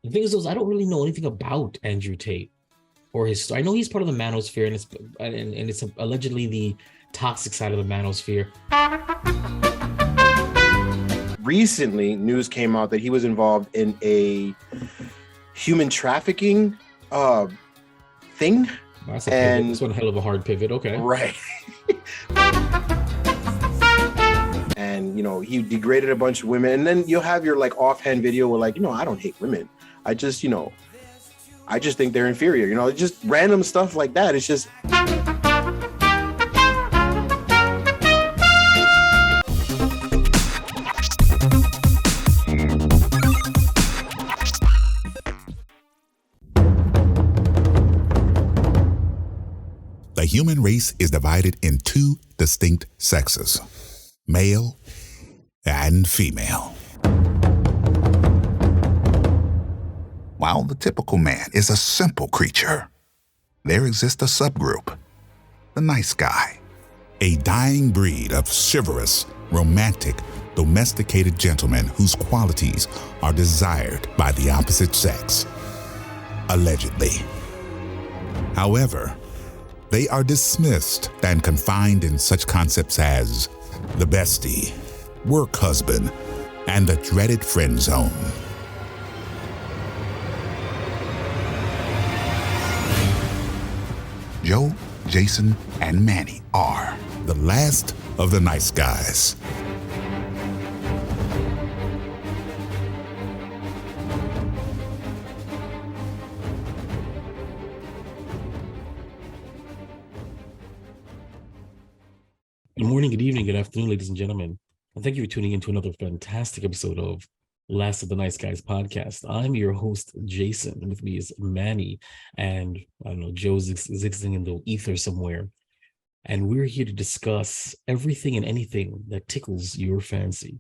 The thing is, though, I don't really know anything about Andrew Tate or his story. I know he's part of the manosphere, and it's allegedly the toxic side of the manosphere. Recently, news came out that he was involved in a human trafficking thing. That's a pivot. That's one hell of a hard pivot. Okay. Right. And, he degraded a bunch of women. And then you'll have your like offhand video where like, I don't hate women. I just think they're inferior. Just random stuff like that. It's just. The human race is divided in two distinct sexes, male and female. While the typical man is a simple creature, there exists a subgroup, the nice guy, a dying breed of chivalrous, romantic, domesticated gentlemen whose qualities are desired by the opposite sex, allegedly. However, they are dismissed and confined in such concepts as the bestie, work husband, and the dreaded friend zone. Joe, Jason, and Manny are the last of the nice guys. Good morning, good evening, good afternoon, ladies and gentlemen. And thank you for tuning in to another fantastic episode of Last of the Nice Guys podcast. I'm your host, Jason, and with me is Manny. And I don't know, Joe's existing in the ether somewhere. And we're here to discuss everything and anything that tickles your fancy.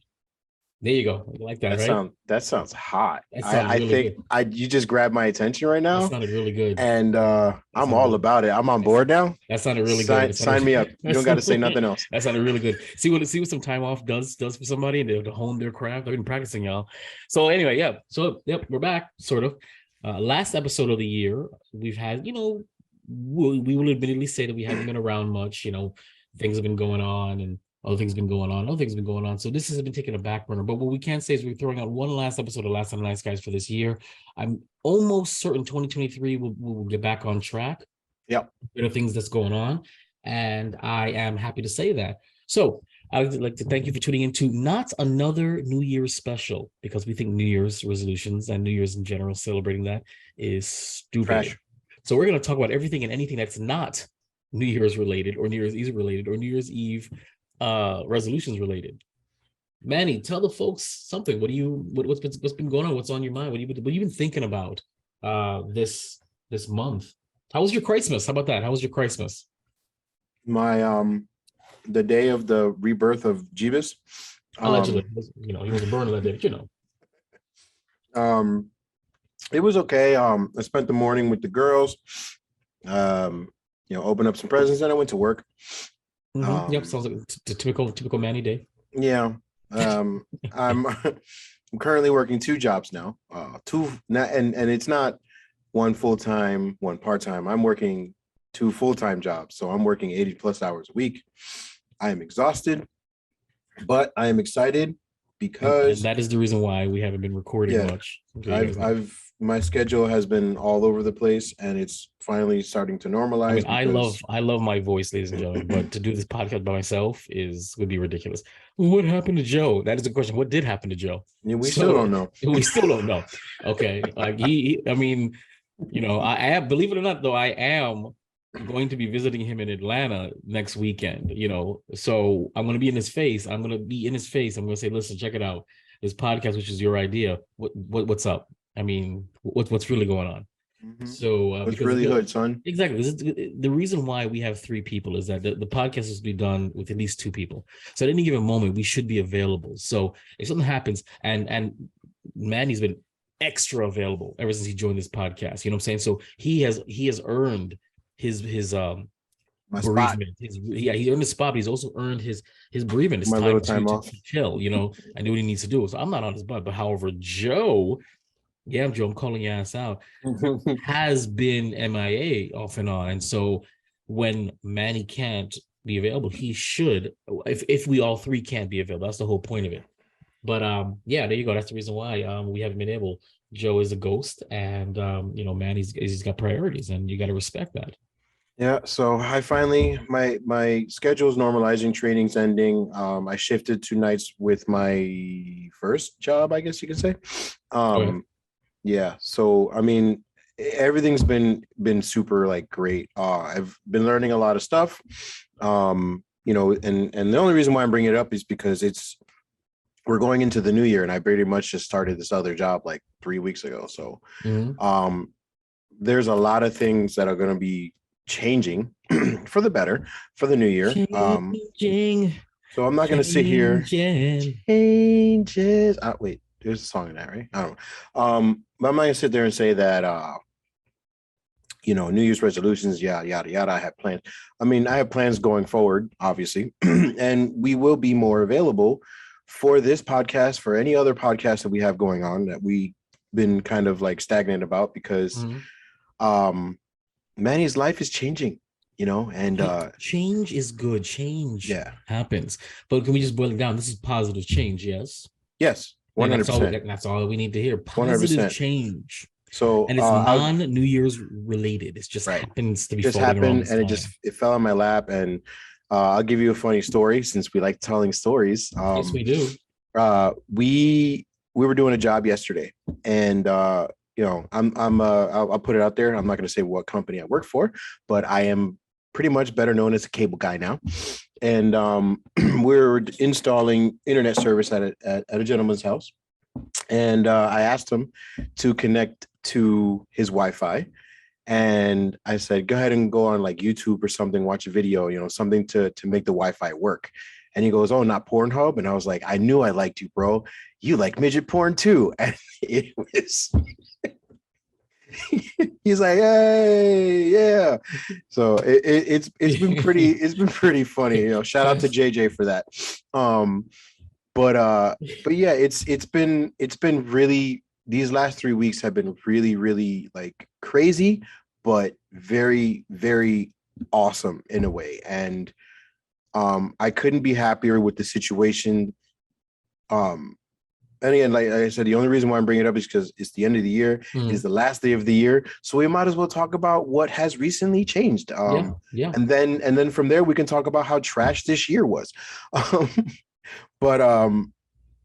There you go. You like that, right? That sounds hot. I think good. You just grabbed my attention right now. That sounded really good. And I'm all about it. I'm on board now. That sounded really good. Sign me up. You don't got to say nothing else. That sounded really good. See what some time off does for somebody, and to hone their craft. I've been practicing, y'all. So anyway, yeah. So we're back, sort of. Last episode of the year, we've had, we will admittedly say that we haven't been around much. Things have been going on, and other things have been going on. So this has been taking a back burner. But what we can say is we're throwing out one last episode of Last of the Nice Guys for this year. I'm almost certain 2023 we'll get back on track. Yep. There are things that's going on. And I am happy to say that. So I would like to thank you for tuning into not another New Year's special, because we think New Year's resolutions and New Year's in general, celebrating that is stupid. Trash. So we're going to talk about everything and anything that's not New Year's related or New Year's Eve related or New Year's Eve resolutions related. Manny, tell the folks something. What's been going on? What's on your mind? What you been thinking about this month? How was your Christmas? How about that? How was your Christmas? My the day of the rebirth of Jeebus. Allegedly, he was a burner that day, It was okay. I spent the morning with the girls. Opened up some presents, and I went to work. Yep, sounds like a typical Manny day. Yeah. I'm currently working two jobs now. And it's not one full-time, one part-time. I'm working two full-time jobs. So I'm working 80 plus hours a week. I am exhausted, but I am excited because and that is the reason why we haven't been recording much. Okay, my schedule has been all over the place, and it's finally starting to normalize. I love my voice, ladies and gentlemen, but to do this podcast by myself would be ridiculous. What happened to Joe? That is the question. What did happen to Joe? Yeah, we still don't know. We still don't know. Okay, like I am, believe it or not, though, I am going to be visiting him in Atlanta next weekend. So I'm going to be in his face. I'm going to say, listen, check it out. This podcast, which is your idea. What's up? What's really going on? Mm-hmm. So it's really good, son. Exactly. The reason why we have three people is that the podcast is to be done with at least two people. So at any given moment, we should be available. So if something happens, and Manny's been extra available ever since he joined this podcast. You know what I'm saying? So he has earned his bereavement. He earned his spot, but he's also earned his bereavement. It's time off to chill. I know what he needs to do. So I'm not on his butt. But however, Joe Yeah, Joe, I'm calling your ass out. Has been MIA off and on. And so when Manny can't be available, he should, if we all three can't be available. That's the whole point of it. But yeah, there you go. That's the reason why we haven't been able. Joe is a ghost, and Manny's he's got priorities, and you got to respect that. Yeah, so I finally my schedule is normalizing, training's ending. I shifted to nights with my first job, I guess you could say. Okay. Yeah, so I mean, everything's been super like great. I've been learning a lot of stuff. And the only reason why I'm bringing it up is because we're going into the new year, and I pretty much just started this other job like 3 weeks ago. So Mhm. there's a lot of things that are going to be changing for the better for the new year. Changing, So I'm not going to sit here. changing. Changes. Wait, there's a song in that, right? I don't know. But I'm not going to sit there and say that, New Year's resolutions, yada, yada, yada. I have plans. I mean, I have plans going forward, obviously, and we will be more available for this podcast, for any other podcast that we have going on that we've been kind of like stagnant about because Manny's life is changing, and Change is good. Change yeah, happens. But can we just boil it down? This is positive change, yes? yes, And that's all 100%, that's all we need to hear. Positive 100%. change. So And it's non-New Year's related. It just right, happens to be just falling around happened, this and time. it fell on my lap, and I'll give you a funny story since we like telling stories. Yes, we do. We were doing a job yesterday, and I'll put it out there. I'm not going to say what company I work for, but I am pretty much better known as a cable guy now. And we're installing internet service at a gentleman's house, and I asked him to connect to his Wi-Fi. And I said, go ahead and go on like YouTube or something, watch a video, something to make the Wi-Fi work. And he goes, oh, not Pornhub. And I was like, I knew I liked you, bro. You like midget porn too. And it was, he's like, hey, yeah. So it's been pretty funny. Shout out to JJ for that. But yeah, it's been really, these last 3 weeks have been really, really like crazy, but very, very awesome in a way. And I couldn't be happier with the situation. And again, like I said, the only reason why I'm bringing it up is because it's the end of the year. It's the last day of the year, so we might as well talk about what has recently changed. Yeah. And then from there we can talk about how trash this year was. But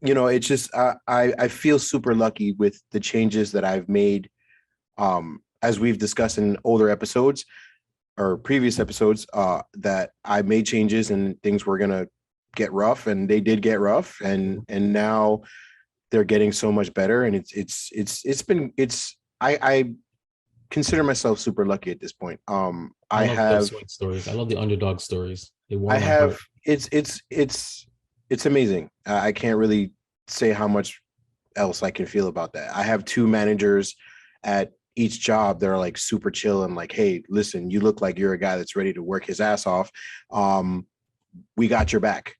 it's just I feel super lucky with the changes that I've made, as we've discussed in older episodes or previous episodes, that I made changes and things were gonna get rough, and they did get rough, and now they're getting so much better, and I consider myself super lucky at this point. I love those swing stories. I love the underdog stories. They warm my heart. It's amazing. I can't really say how much else I can feel about that. I have 2 managers at each job that are like super chill and like, hey, listen, you look like you're a guy that's ready to work his ass off. We got your back,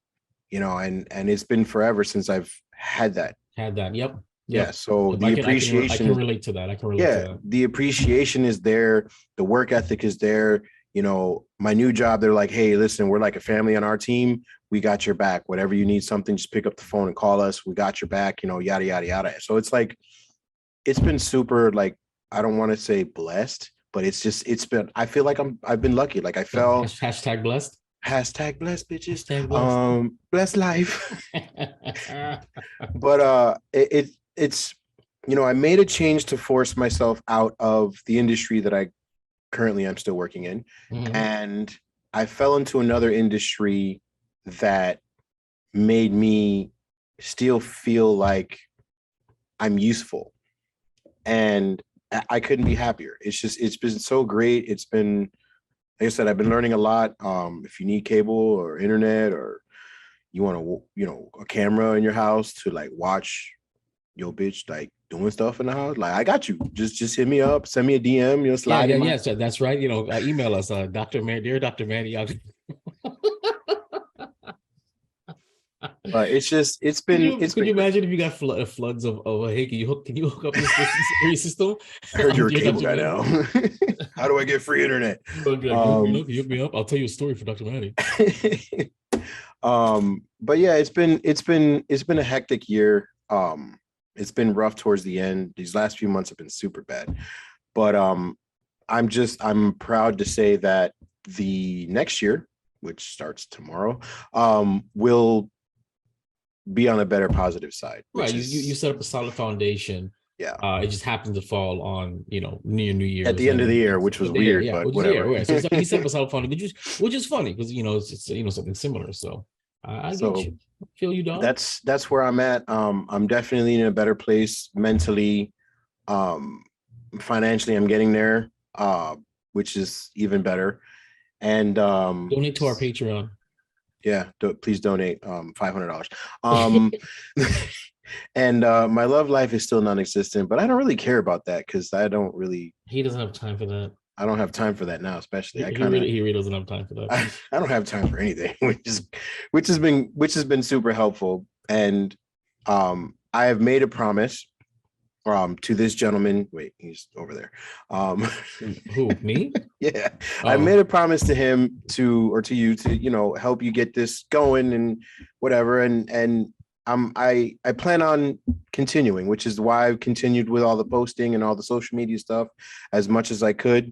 and it's been forever since I've had that. Yep. Yeah. So the appreciation, I can relate to that. The appreciation is there. The work ethic is there. My new job, they're like, hey, listen, we're like a family on our team. We got your back. Whatever you need something, just pick up the phone and call us. We got your back, yada, yada, yada. So it's like, it's been super, like, I don't want to say blessed, but I feel like I've been lucky. Like I felt hashtag blessed. Hashtag blessed, bitches. Hashtag blessed. Blessed life. But it's I made a change to force myself out of the industry that I currently am still working in. And I fell into another industry that made me still feel like I'm useful, and I couldn't be happier. It's been so great. It's been, like I said, I've been learning a lot. If you need cable or internet, or you want to, a camera in your house to like watch your bitch like doing stuff in the house, like I got you. Just hit me up, send me a DM, slide. Yeah. So that's right. Email us, Dr. Man, dear Dr. Manny. But it's Could been you great. imagine if you got floods of hey, can you hook up this system? I heard you're a Dear cable Dr. guy now. Manny? How do I get free internet? Can you hook me up? Can you hook me up? I'll tell you a story for Dr. Manny. But yeah, it's been a hectic year. It's been rough towards the end. These last few months have been super bad. But I'm proud to say that the next year, which starts tomorrow, will be on a better positive side. Right. You set up a solid foundation. Yeah. It just happened to fall on, New Year's At the end of the year, which was weird, yeah, but which whatever. Right. So he set up a solid foundation, which is funny because it's something similar. So I get you. I feel you, dog. That's where I'm at. I'm definitely in a better place mentally. Financially, I'm getting there, which is even better. And donate to our Patreon. Yeah, please donate $500. And my love life is still non-existent, but I don't really care about that because I don't really. He doesn't have time for that. I don't have time for that now, especially. He really doesn't have time for that. I don't have time for anything, which has been super helpful. And I have made a promise to this gentleman. Wait, he's over there. Who, me? Yeah. I made a promise to him to you to, help you get this going and whatever. And I plan on continuing, which is why I've continued with all the posting and all the social media stuff as much as I could.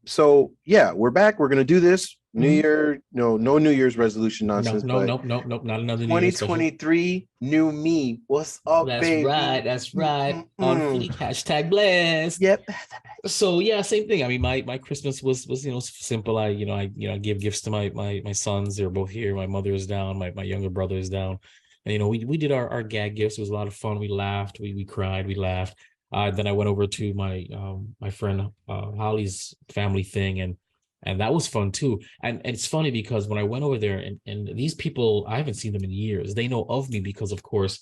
So yeah, we're back. We're gonna do this. New Year, no New Year's resolution nonsense. Nope, not another 2023, new me. What's up, baby? That's right. On fleek, hashtag blessed. Yep. So yeah, same thing. I mean, my Christmas was simple. I give gifts to my sons. They're both here. My mother is down. My younger brother is down. And we did our gag gifts. It was a lot of fun. We laughed. We cried. We laughed. Then I went over to my friend Holly's family thing, and that was fun too. And it's funny because when I went over there and these people, I haven't seen them in years. They know of me because, of course,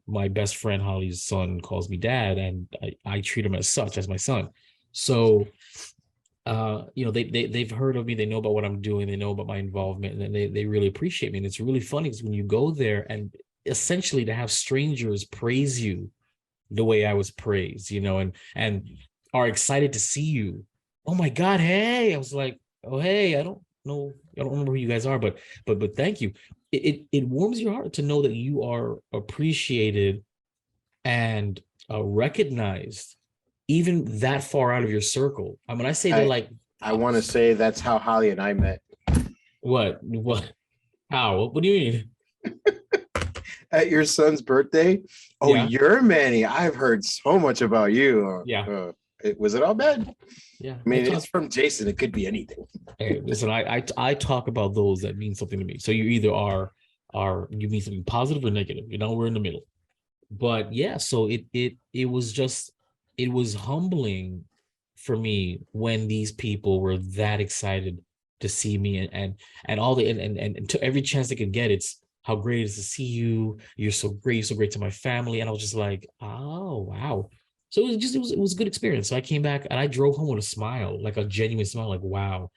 my best friend Holly's son calls me dad, and I treat him as such, as my son. So, they've heard of me. They know about what I'm doing. They know about my involvement, and they really appreciate me. And it's really funny because when you go there and essentially to have strangers praise you the way I was praised, and are excited to see you. Oh my God, hey. I was like, oh, hey, I don't remember who you guys are, but thank you. It warms your heart to know that you are appreciated and recognized, even that far out of your circle. I mean, I say they're like, I want to say that's how Holly and I met. What? How? What do you mean? At your son's birthday? Oh, Yeah. You're Manny. I've heard so much about you. Yeah. Was it all bad? Yeah. I mean, it's from Jason. It could be anything. Hey, listen, I talk about those that mean something to me. So you either are you mean something positive or negative. We're in the middle. But yeah, so it was humbling for me when these people were that excited to see me and all the and to every chance they could get, it's how great it is to see you. You're so great to my family. And I was just like, oh wow. So it was a good experience. So I came back and I drove home with a smile, like a genuine smile, like wow.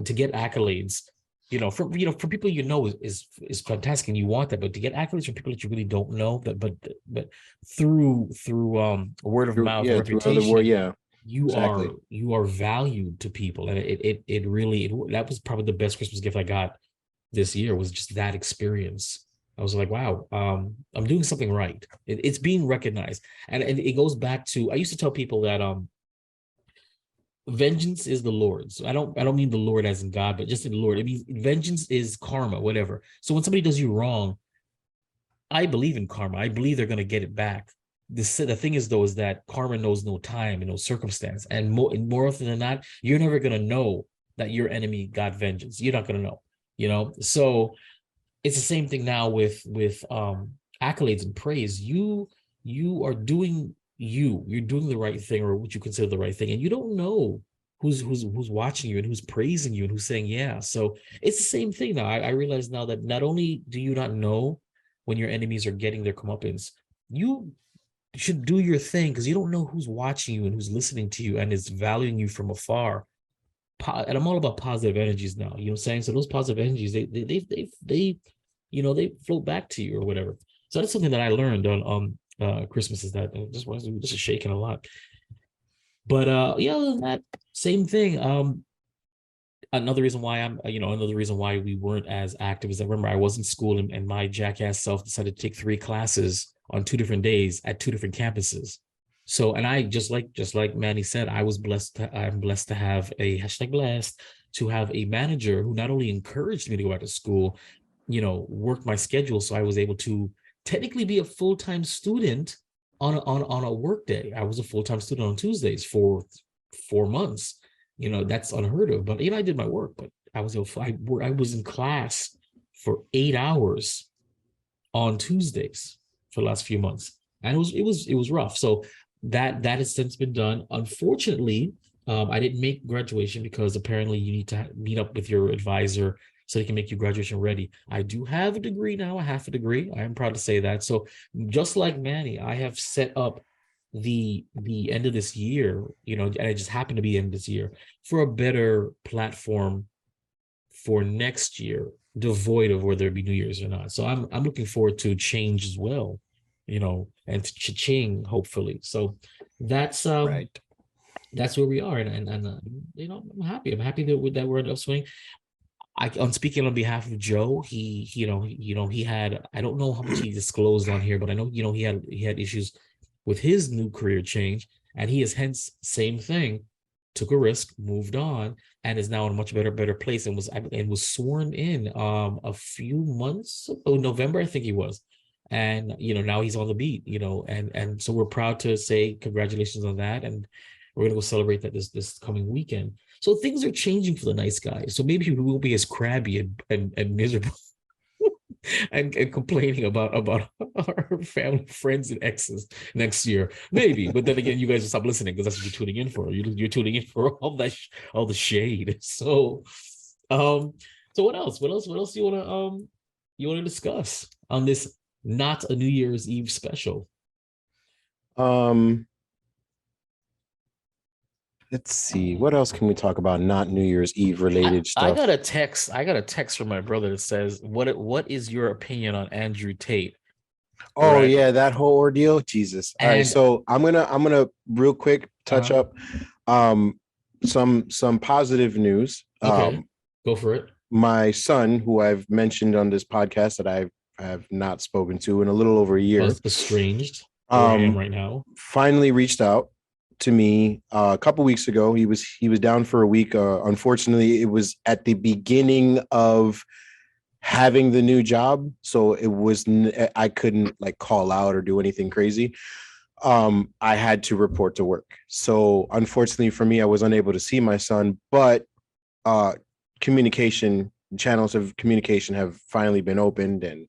To get accolades, from people is fantastic, and you want that, but to get accolades from people that you really don't know, but through word of mouth, reputation, you are valued to people, and it really that was probably the best Christmas gift I got this year, was just that experience. I was like, wow, I'm doing something right. It's being recognized, and it goes back to, I used to tell people that vengeance is the Lord's. I don't mean the Lord as in God, but just in the Lord. It means vengeance is karma, whatever. So when somebody does you wrong, I believe in karma. I believe they're going to get it back. The thing is, though, is that karma knows no time and no circumstance, and more often than not, you're never going to know that your enemy got vengeance. You're not going to know. So it's the same thing now with accolades and praise. You are doing you're doing the right thing, or what you consider the right thing, and you don't know who's watching you and who's praising you and who's saying yeah. So it's the same thing now. I realize now that not only do you not know when your enemies are getting their comeuppance, you should do your thing, because you don't know who's watching you and who's listening to you and is valuing you from afar. and I'm all about positive energies now. You know what I'm saying? So those positive energies, they they float back to you or whatever. So that's something that I learned on Christmas, is that just shaking a lot. But other than that, same thing. Another reason why another reason why we weren't as active is I remember I was in school, and my jackass self decided to take 3 classes on 2 different days at 2 different campuses. So, and I just like Manny said, I'm blessed to have a manager who not only encouraged me to go back to school, work my schedule, so I was able to technically be a full-time student on a work day. I was a full-time student on Tuesdays for 4 months. That's unheard of. But I did my work. But I was in class for 8 hours on Tuesdays for the last few months, and it was rough. So that has since been done. Unfortunately, I didn't make graduation because apparently you need to meet up with your advisor so they can make you graduation ready. I do have a degree now, a half a degree. I am proud to say that. So just like Manny, I have set up the end of this year, and it just happened to be end of this year, for a better platform for next year, devoid of whether it be New Year's or not. So I'm looking forward to change as well, and to cha-ching, hopefully. So that's Right. that's where we are, and I'm happy. I'm happy that we're in upswing. I'm speaking on behalf of Joe. He had, I don't know how much he disclosed on here, but I know he had issues with his new career change, and he is hence same thing, took a risk, moved on, and is now in a much better place, and was sworn in a few months ago, November I think he was, and now he's on the beat, and so we're proud to say congratulations on that, and we're gonna go celebrate that this coming weekend. So things are changing for the nice guy. So maybe we won't be as crabby and miserable and complaining about our family, friends, and exes next year. Maybe, but then again, you guys will stop listening because that's what you're tuning in for. You're tuning in for all the shade. So, so what else? What else do you wanna discuss on this not a New Year's Eve special? Let's see. What else can we talk about? Not New Year's Eve related stuff. I got a text from my brother that says, "What is your opinion on Andrew Tate?" Oh Right. yeah, that whole ordeal. Jesus. All right, And so I'm gonna real quick touch up some positive news. okay, go for it. My son, who I've mentioned on this podcast that I have not spoken to in a little over a year, Estranged, where I am right now, finally reached out to me a couple weeks ago. He was down for a week. Unfortunately, it was at the beginning of having the new job, so I couldn't like call out or do anything crazy. I had to report to work. So unfortunately for me, I was unable to see my son, but channels of communication have finally been opened, and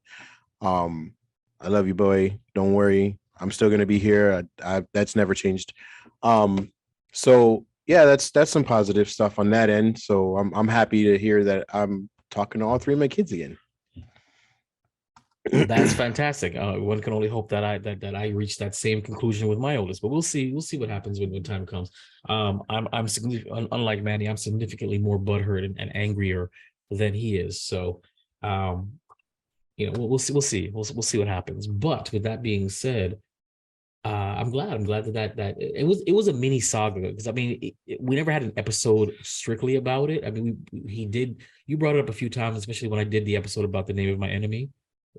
I love you, boy. Don't worry. I'm still going to be here. That's never changed. So yeah, that's some positive stuff on that end. So I'm happy to hear that I'm talking to all 3 of my kids again. that's fantastic. One can only hope that I reach that same conclusion with my oldest, but we'll see what happens when time comes. I'm unlike Manny, I'm significantly more butthurt and angrier than he is. So we'll see what happens. But with that being said, I'm glad that it was a mini saga, because I mean we never had an episode strictly about it. I mean you brought it up a few times, especially when I did the episode about the name of my enemy.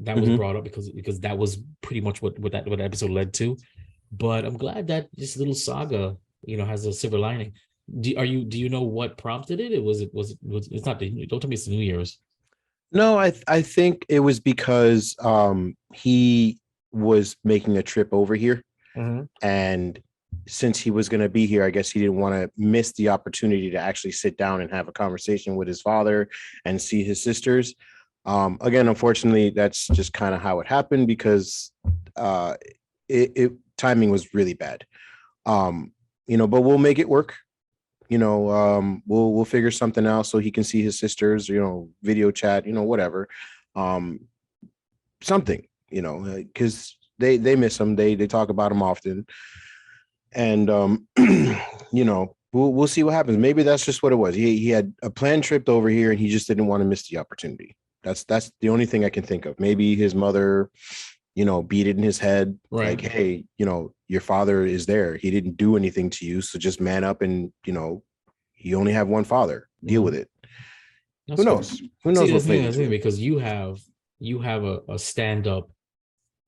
That was brought up because that was pretty much what that episode led to. But I'm glad that this little saga has a silver lining. Do you know what prompted it? It's not don't tell me it's the New Year's. No, I think it was because he was making a trip over here. And since he was going to be here, I guess he didn't want to miss the opportunity to actually sit down and have a conversation with his father and see his sisters. Again, unfortunately, that's just kind of how it happened, because timing was really bad. But we'll make it work. We'll figure something out so he can see his sisters, video chat, whatever. Something, because they miss him. They talk about him often. And, we'll see what happens. Maybe that's just what it was. He had a planned trip over here and he just didn't want to miss the opportunity. That's the only thing I can think of. Maybe his mother, beat it in his head. Right. Like, hey, your father is there. He didn't do anything to you. So just man up and, you only have one father. Deal with it. That's Who knows? cool. Who knows See, what that's the played thing, into it? because you have a stand-up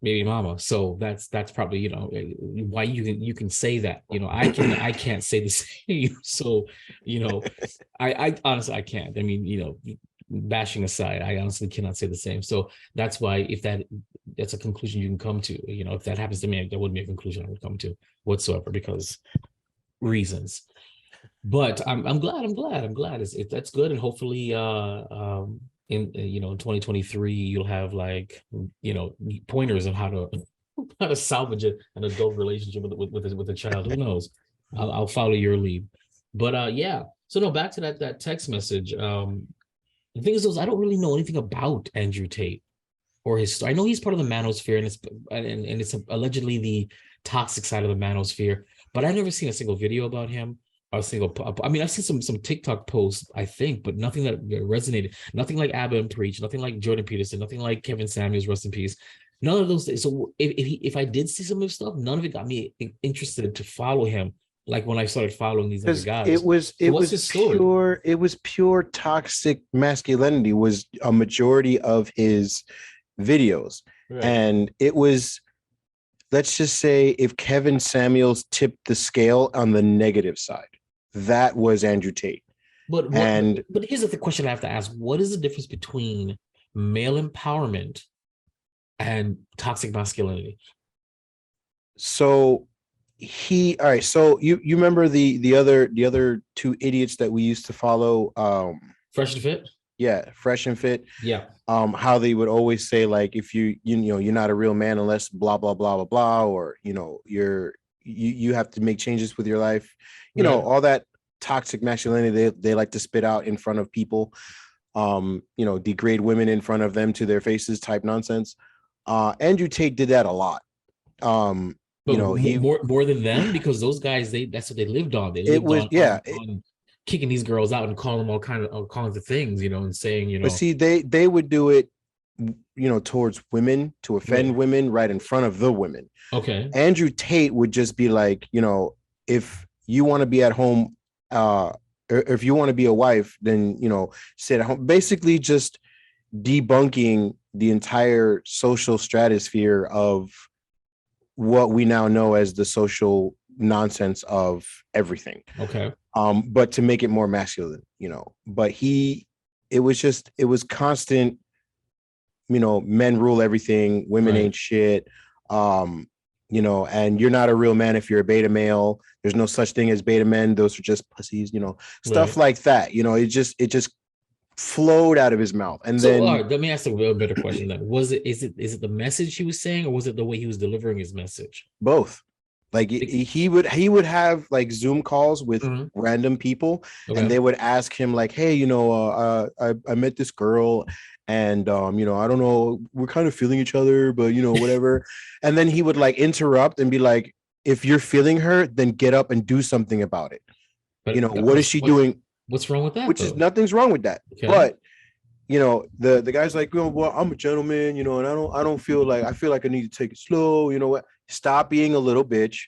baby mama. So that's probably, why you can say that. I can't say the same. So, I honestly I can't. I mean, bashing aside, I honestly cannot say the same. So that's why if that's a conclusion you can come to, if that happens to me, that wouldn't be a conclusion I would come to whatsoever because reasons. But I'm glad that's good. And hopefully in 2023 you'll have like pointers on how to salvage an adult relationship with a child. Who knows? I'll follow your lead. But yeah. So no, back to that text message. The thing is, I don't really know anything about Andrew Tate or his story. I know he's part of the manosphere, and it's allegedly the toxic side of the manosphere. But I've never seen a single video about him. I've seen some TikTok posts, I think, but nothing that resonated. Nothing like Abba and Preach. Nothing like Jordan Peterson. Nothing like Kevin Samuels. Rest in peace. None of those things. So if I did see some of his stuff, none of it got me interested to follow him. Like when I started following these other guys, it was pure toxic masculinity was a majority of his videos. Right. And it was, let's just say, if Kevin Samuels tipped the scale on the negative side, that was Andrew Tate. But here's the question I have to ask: what is the difference between male empowerment and toxic masculinity? So all right, so you remember the other two idiots that we used to follow, Fresh and Fit? Yeah, Fresh and Fit. Yeah. How they would always say, like, if you're not a real man unless blah blah blah blah blah, or you have to make changes with your life, all that toxic masculinity they like to spit out in front of people, degrade women in front of them to their faces type nonsense. Andrew Tate did that a lot. But he more than them, because those guys, that's what they lived on. They lived on kicking these girls out and calling them all kinds of things, and saying, But see, they would do it, towards women to offend women right in front of the women. Okay. Andrew Tate would just be like, if you want to be at home, or if you want to be a wife, then sit at home. Basically, just debunking the entire social stratosphere of what we now know as the social nonsense of everything. Okay. But to make it more masculine, but it was constant, men rule everything, women ain't shit, and you're not a real man if you're a beta male. There's no such thing as beta men. Those are just pussies, stuff like that. It just flowed out of his mouth. And then let me ask a real better question then. Is it the message he was saying, or was it the way he was delivering his message? Both. Like he would have like Zoom calls with random people, and they would ask him like, hey, I met this girl, and I don't know, we're kind of feeling each other, but whatever. And then he would like interrupt and be like, if you're feeling her, then get up and do something about it. But what is she doing? What's wrong with that? Which is nothing's wrong with that. Okay. But the guy's like, well, I'm a gentleman, and I don't feel like, I feel like I need to take it slow. You know what? Stop being a little bitch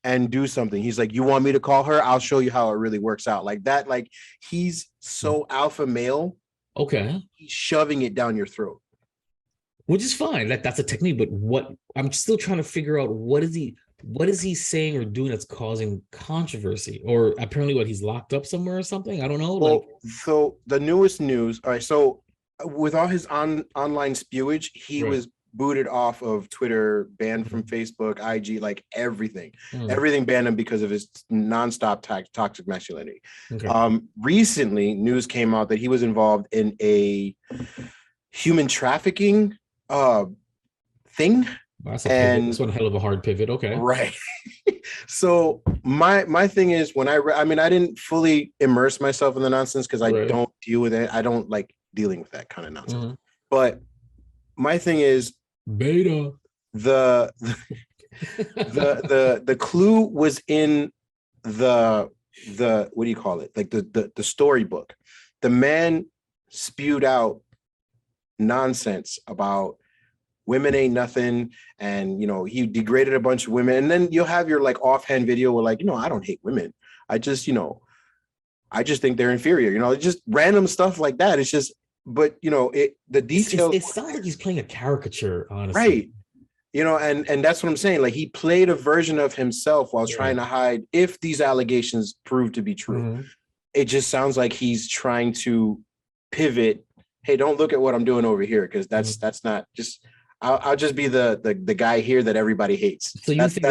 and do something. He's like, you want me to call her? I'll show you how it really works out. Like that. Like he's so alpha male. Okay. He's shoving it down your throat. Which is fine. That's a technique. But what I'm still trying to figure out, what is he saying or doing that's causing controversy? Or apparently he's locked up somewhere or something? I don't know. Well, so the newest news. All right. So with all his online spewage, he was booted off of Twitter, banned from Facebook, IG, like everything. Everything banned him because of his nonstop toxic masculinity. Okay. Recently, news came out that he was involved in a human trafficking thing. That's one hell of a hard pivot. Okay. Right. So my thing is, when I didn't fully immerse myself in the nonsense because I don't deal with it. I don't like dealing with that kind of nonsense. But my thing is, beta. The clue was in the what do you call it? Like the storybook. The man spewed out nonsense about women ain't nothing, and he degraded a bunch of women. And then you'll have your like offhand video where like, I don't hate women. I just think they're inferior. Just random stuff like that. It's just, but the details. It sounds like he's playing a caricature, honestly. Right. And that's what I'm saying. Like, he played a version of himself while trying to hide if these allegations prove to be true. Mm-hmm. It just sounds like he's trying to pivot. Hey, don't look at what I'm doing over here, because that's not just. I'll just be the guy here that everybody hates. So you think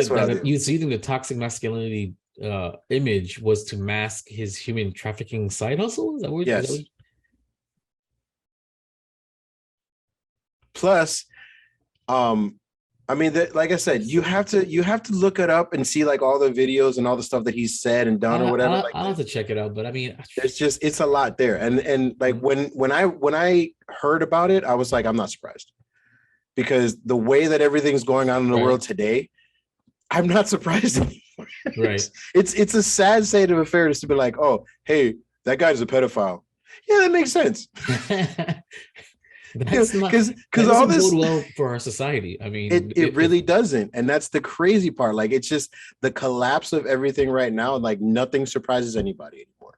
you think the toxic masculinity image was to mask his human trafficking side hustle? Is that what? Yes. Plus, I mean, like I said, you have to look it up and see like all the videos and all the stuff that he's said and done or whatever. I'll have to check it out, but I mean, it's a lot there. And like when I heard about it, I was like, I'm not surprised, because the way that everything's going on in the world today, I'm not surprised anymore. Right. It's a sad state of affairs to be like, oh, hey, that guy's a pedophile. Yeah, that makes sense. That's not because all this bode well for our society. I mean, it really doesn't, and that's the crazy part. Like, it's just the collapse of everything right now. Like, nothing surprises anybody anymore,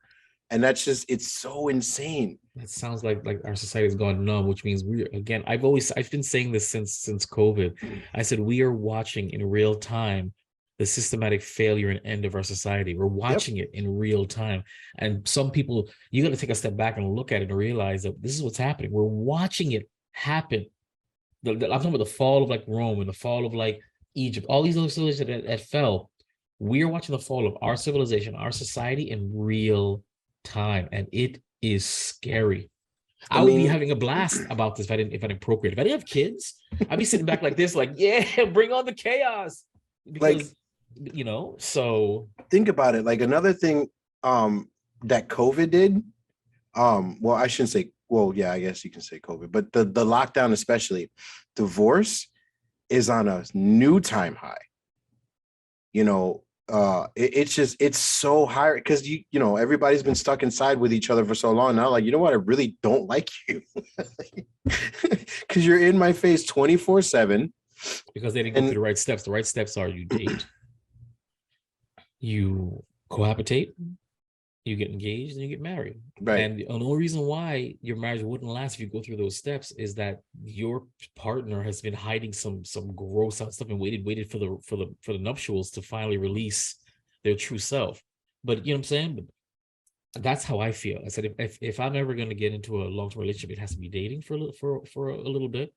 and that's just, it's so insane. It sounds like our society has gone numb, which means I've been saying this since COVID. I said we are watching in real time the systematic failure and end of our society. We're watching it in real time. And some people, you got to take a step back and look at it and realize that this is what's happening. We're watching it happen. I'm talking about the fall of like Rome and the fall of like Egypt, all these other civilizations that fell. We're watching the fall of our civilization, our society in real time. And it is scary. I would be having a blast about this if I didn't procreate. If I didn't have kids, I'd be sitting back like this, like, yeah, bring on the chaos. Because, so think about it. Like, another thing that COVID did, well, I shouldn't say, well, yeah, I guess you can say COVID, but the lockdown, especially, divorce is on a new time high. It's so high because everybody's been stuck inside with each other for so long now. Like, you know what? I really don't like you because you're in my face 24/7. Because they didn't go through the right steps. The right steps are you date, you cohabitate, you get engaged, and you get married. Right. And the only reason why your marriage wouldn't last if you go through those steps is that your partner has been hiding some gross out stuff and waited for the nuptials to finally release their true self. But you know what I'm saying? But that's how I feel. I said if I'm ever going to get into a long-term relationship, it has to be dating for a little bit,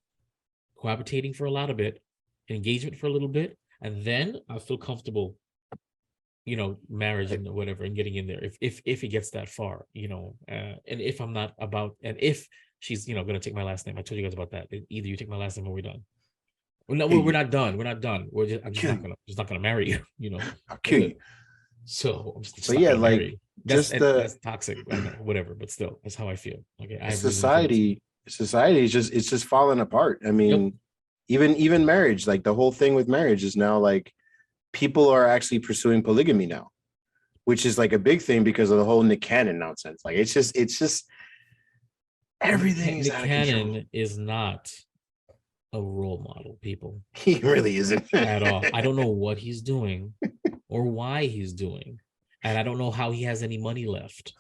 cohabitating for a lot of bit, engagement for a little bit, and then I feel comfortable, marriage and whatever, and getting in there if it gets that far, and if I'm not about, and if she's going to take my last name. I told you guys about that. Either you take my last name or we're done. Well, no, we're not done. I'm just not gonna marry you. I'll kill you. So, but yeah, like that's toxic, whatever. But still, that's how I feel. Okay, society is just falling apart. I mean, even marriage, like the whole thing with marriage is now like people are actually pursuing polygamy now, which is like a big thing because of the whole Nick Cannon nonsense. Like, it's just everything. Nick Cannon is not a role model, people. He really isn't at all. I don't know what he's doing or why he's doing, and I don't know how he has any money left.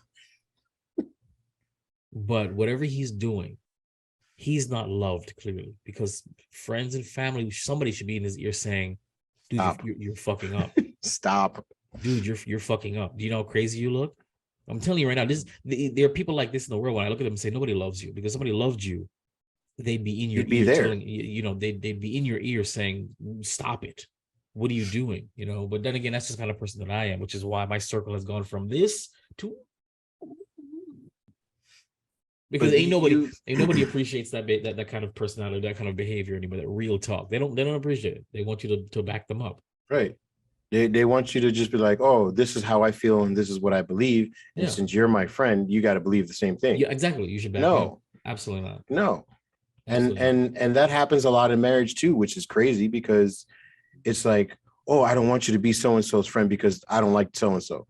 But whatever he's doing, he's not loved, clearly, because friends and family, somebody should be in his ear saying, dude, you're fucking up. Stop. Dude, you're fucking up. Do you know how crazy you look? I'm telling you right now, there are people like this in the world. When I look at them and say nobody loves you, because somebody loved you, they'd be in your ear telling they'd be in your ear saying, stop it. What are you doing? But then again, that's just the kind of person that I am, which is why my circle has gone from this to, because ain't nobody appreciates that kind of personality, that kind of behavior anymore. That real talk, they don't appreciate it. They want you to back them up. Right. They want you to just be like, oh, this is how I feel and this is what I believe. And since you're my friend, you got to believe the same thing. Yeah, exactly. You should back up. Absolutely not. No. And that happens a lot in marriage too, which is crazy, because it's like, oh, I don't want you to be so-and-so's friend because I don't like so-and-so.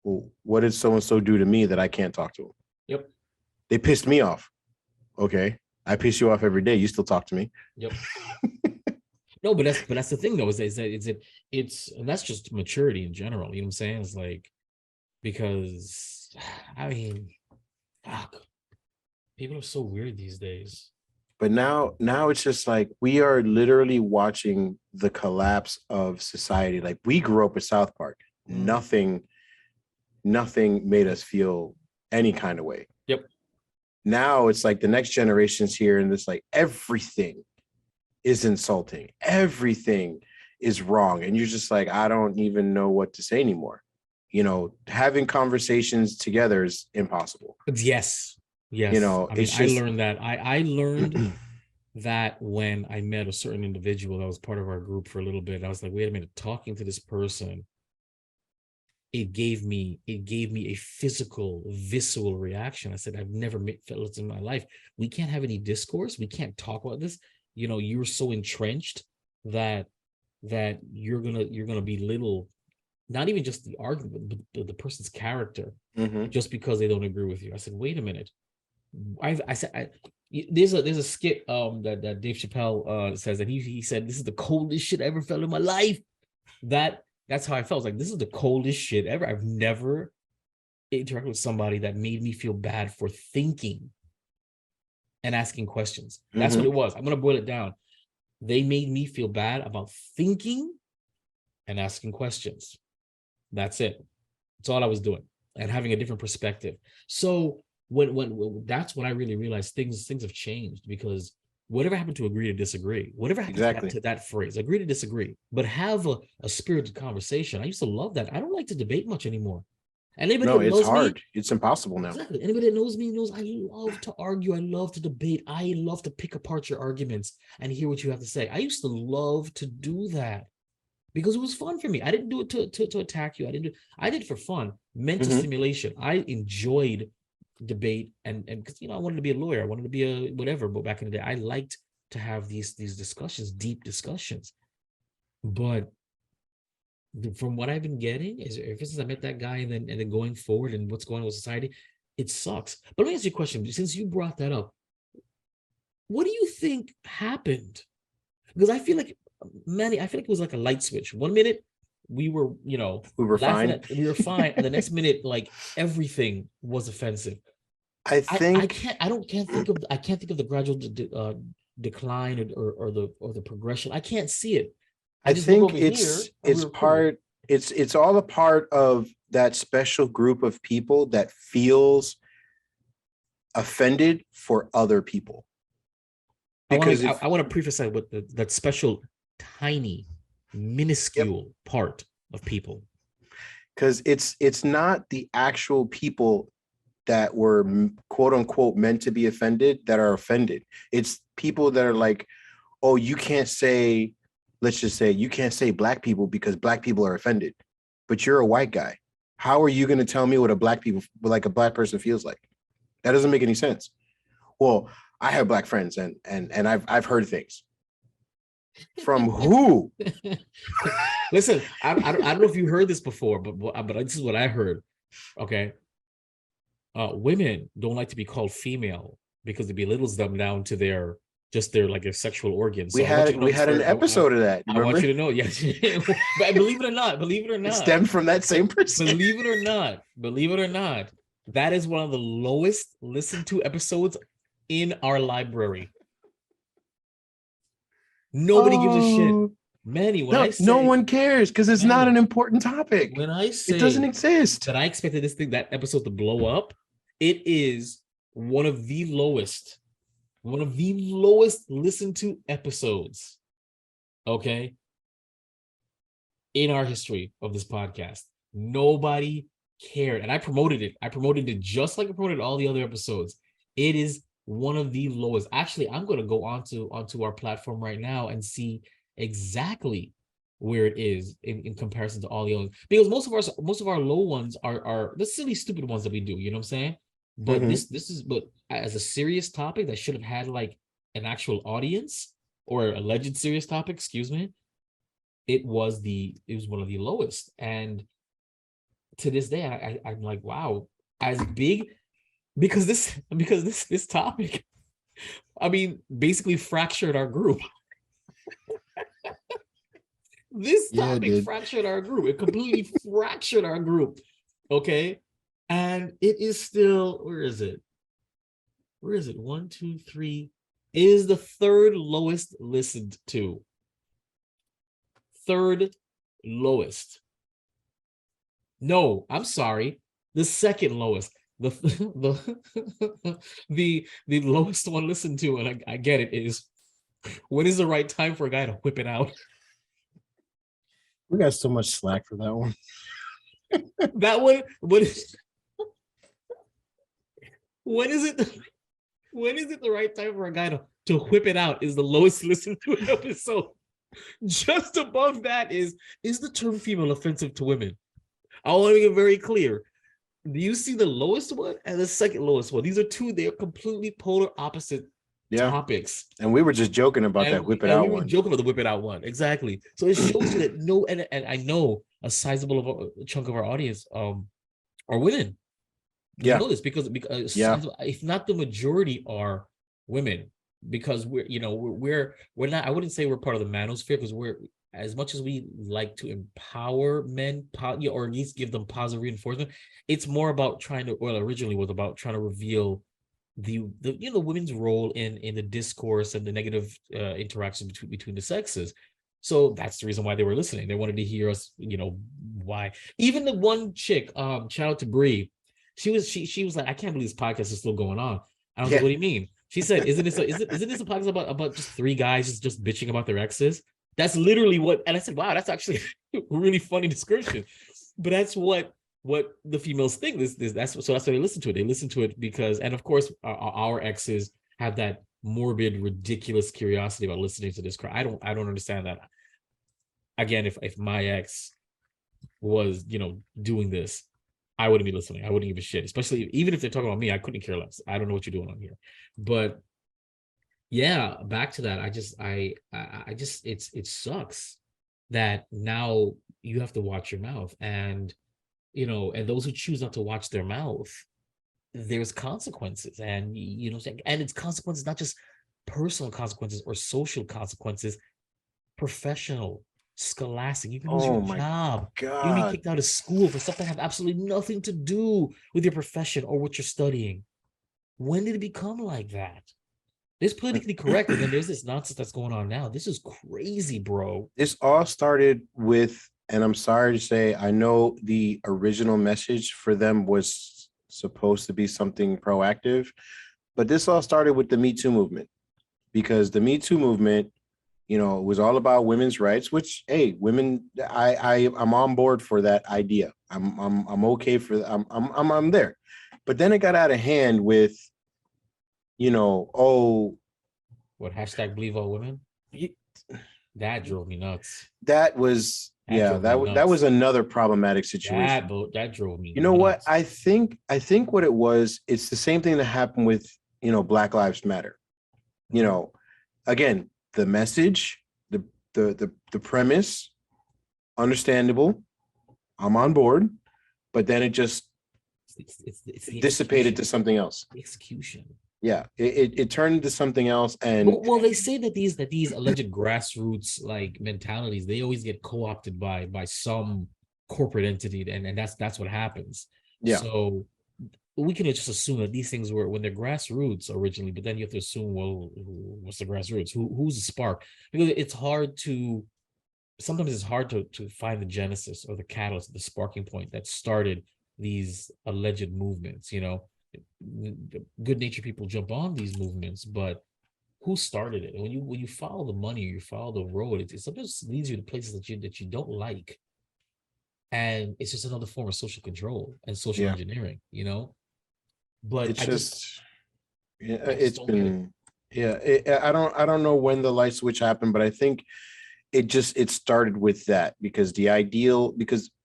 well, what did so and so do to me that I can't talk to them? Yep. They pissed me off. Okay, I piss you off every day. You still talk to me. Yep. No, but that's the thing though, is that it's and that's just maturity in general. You know what I'm saying? It's like, because I mean, fuck, people are so weird these days. But now it's just like we are literally watching the collapse of society. Like, we grew up with South Park. Nothing made us feel any kind of way. Yep. Now it's like the next generation's here, and it's like everything is insulting. Everything is wrong. And you're just like, I don't even know what to say anymore. You know, having conversations together is impossible. Yes. You know, I mean, it's just... I learned that. I learned that when I met a certain individual that was part of our group for a little bit. I was like, wait a minute, talking to this person, it gave me a physical, visceral reaction. I said, I've never felt this in my life. We can't have any discourse. We can't talk about this. You know, you're so entrenched that you're gonna belittle not even just the argument, but the person's character, just because they don't agree with you. I said, wait a minute. There's a skit that Dave Chappelle says, and he said, this is the coldest shit I ever felt in my life. That's how I felt. Like, this is the coldest shit ever. I've never interacted with somebody that made me feel bad for thinking and asking questions. That's what it was. I'm gonna boil it down. They made me feel bad about thinking and asking questions. That's it. That's all I was doing, and having a different perspective. So when that's when I really realized things have changed, because whatever happened to agree to disagree? Whatever happened to that phrase, agree to disagree, but have a spirited conversation. I used to love that. I don't like to debate much anymore. And anybody that knows it's hard. Me, it's impossible now. Exactly. Anybody that knows me knows I love to argue. I love to debate. I love to pick apart your arguments and hear what you have to say. I used to love to do that because it was fun for me. I didn't do it to attack you. I did it for fun, mental stimulation. I enjoyed debate, and because, you know, I wanted to be a lawyer. I wanted to be a whatever. But back in the day, I liked to have these discussions, deep discussions. But from what I've been getting is, ever since I met that guy, and then going forward and what's going on with society, it sucks. But let me ask you a question, since you brought that up. What do you think happened? Because I feel like, Manny, it was like a light switch. 1 minute we were, you know, we were fine. We were fine, and the next minute, like, everything was offensive. I can't think of the gradual decline or the progression. I can't see it. I think it's all a part of that special group of people that feels offended for other people. Because I want to preface that with that special, tiny, minuscule part of people. Because it's not the actual people that were, quote unquote, meant to be offended that are offended. It's people that are like, oh, you can't say, let's just say, you can't say black people because black people are offended, but you're a white guy. How are you going to tell me what a black person feels like? That doesn't make any sense. Well, I have black friends, and I've heard things. From who? Listen, I don't know if you heard this before, but this is what I heard. Okay. Women don't like to be called female because it belittles them down to their sexual organs. So we had an episode of that. I want you to know, yes. But believe it or not, it stemmed from that same person. Believe it or not, that is one of the lowest listened to episodes in our library. Nobody gives a shit. Manny, no one cares because it's not an important topic. When I say it doesn't exist, that I expected that episode to blow up, it is one of the lowest listened to episodes, okay, in our history of this podcast. Nobody cared, and I promoted it. I promoted it just like I promoted all the other episodes. It is one of the lowest. Actually, I'm going to go onto our platform right now and see exactly where it is in comparison to all the others, because most of our low ones are the silly, stupid ones that we do. You know what I'm saying? But this is, but as a serious topic that should have had like an actual audience, or alleged serious topic, excuse me, it was one of the lowest. And to this day, I'm like, wow, as big, because this topic, I mean, basically fractured our group. This topic fractured our group. It completely fractured our group. Okay. And it is still, where is it? Where is it? 1, 2, 3. It is the third lowest listened to. Third lowest. No, I'm sorry. The second lowest. The lowest one listened to, and I get it, is when is the right time for a guy to whip it out? We got so much slack for that one. That one, when is it the right time for a guy to whip it out is the lowest listened to episode. Just above that is the term female offensive to women? I want to make it very clear. Do you see the lowest one and the second lowest one? These are two, they are completely polar opposite topics. And we were just joking about that whip it out one. We were joking about the whip it out one. Exactly. So it shows you that no, and I know a sizable chunk of our audience are women. You know this because if not the majority are women, because we're not, I wouldn't say we're part of the manosphere, because we're, as much as we like to empower men, or at least give them positive reinforcement, it's more about originally was about trying to reveal the women's role in the discourse and the negative interaction between the sexes. So that's the reason why they were listening. They wanted to hear us, why. Even the one chick, shout out to Bree, she was like, I can't believe this podcast is still going on. I was like, what do you mean? She said, isn't this a podcast about just three guys just bitching about their exes? That's literally what, and I said, wow, that's actually a really funny description. But that's what the females think. That's why they listen to it. They listen to it because, and of course, our exes have that morbid, ridiculous curiosity about listening to this crap. I don't understand that. Again, if my ex was, doing this, I wouldn't be listening. I wouldn't give a shit. Especially even if they're talking about me, I couldn't care less. I don't know what you're doing on here. But yeah, back to that. It sucks that now you have to watch your mouth, and and those who choose not to watch their mouth, there's consequences, and and it's consequences, not just personal consequences or social consequences, professional, scholastic. You can lose your job. You can be kicked out of school for stuff that have absolutely nothing to do with your profession or what you're studying. When did it become like that? It's politically correct, and then there's this nonsense that's going on now. This is crazy, bro. This all started with, and I'm sorry to say, I know the original message for them was supposed to be something proactive, but this all started with the Me Too movement, because the Me Too movement, it was all about women's rights, which, hey, women, I'm on board for that idea. I'm okay for that. I'm there. But then it got out of hand with, what, hashtag believe all women? That drove me nuts. That was, that was another problematic situation. That drove me. You know what? I think what it was, it's the same thing that happened with, Black Lives Matter. Again, the message, the premise, understandable. I'm on board, but then it just it's dissipated to something else. The execution. Yeah, it turned into something else. And well, they say that these alleged grassroots like mentalities, they always get co-opted by some corporate entity, and that's what happens. Yeah. So we can just assume that these things were when they're grassroots originally, but then you have to assume, well, what's the grassroots? Who's the spark? Because sometimes it's hard to find the genesis or the catalyst, the sparking point that started these alleged movements. Good-natured people jump on these movements, but who started it? And when you follow the money, or you follow the road, it sometimes leads you to places that you don't like, and it's just another form of social control and social engineering. But I don't know when the light switch happened, but I think it started with that, because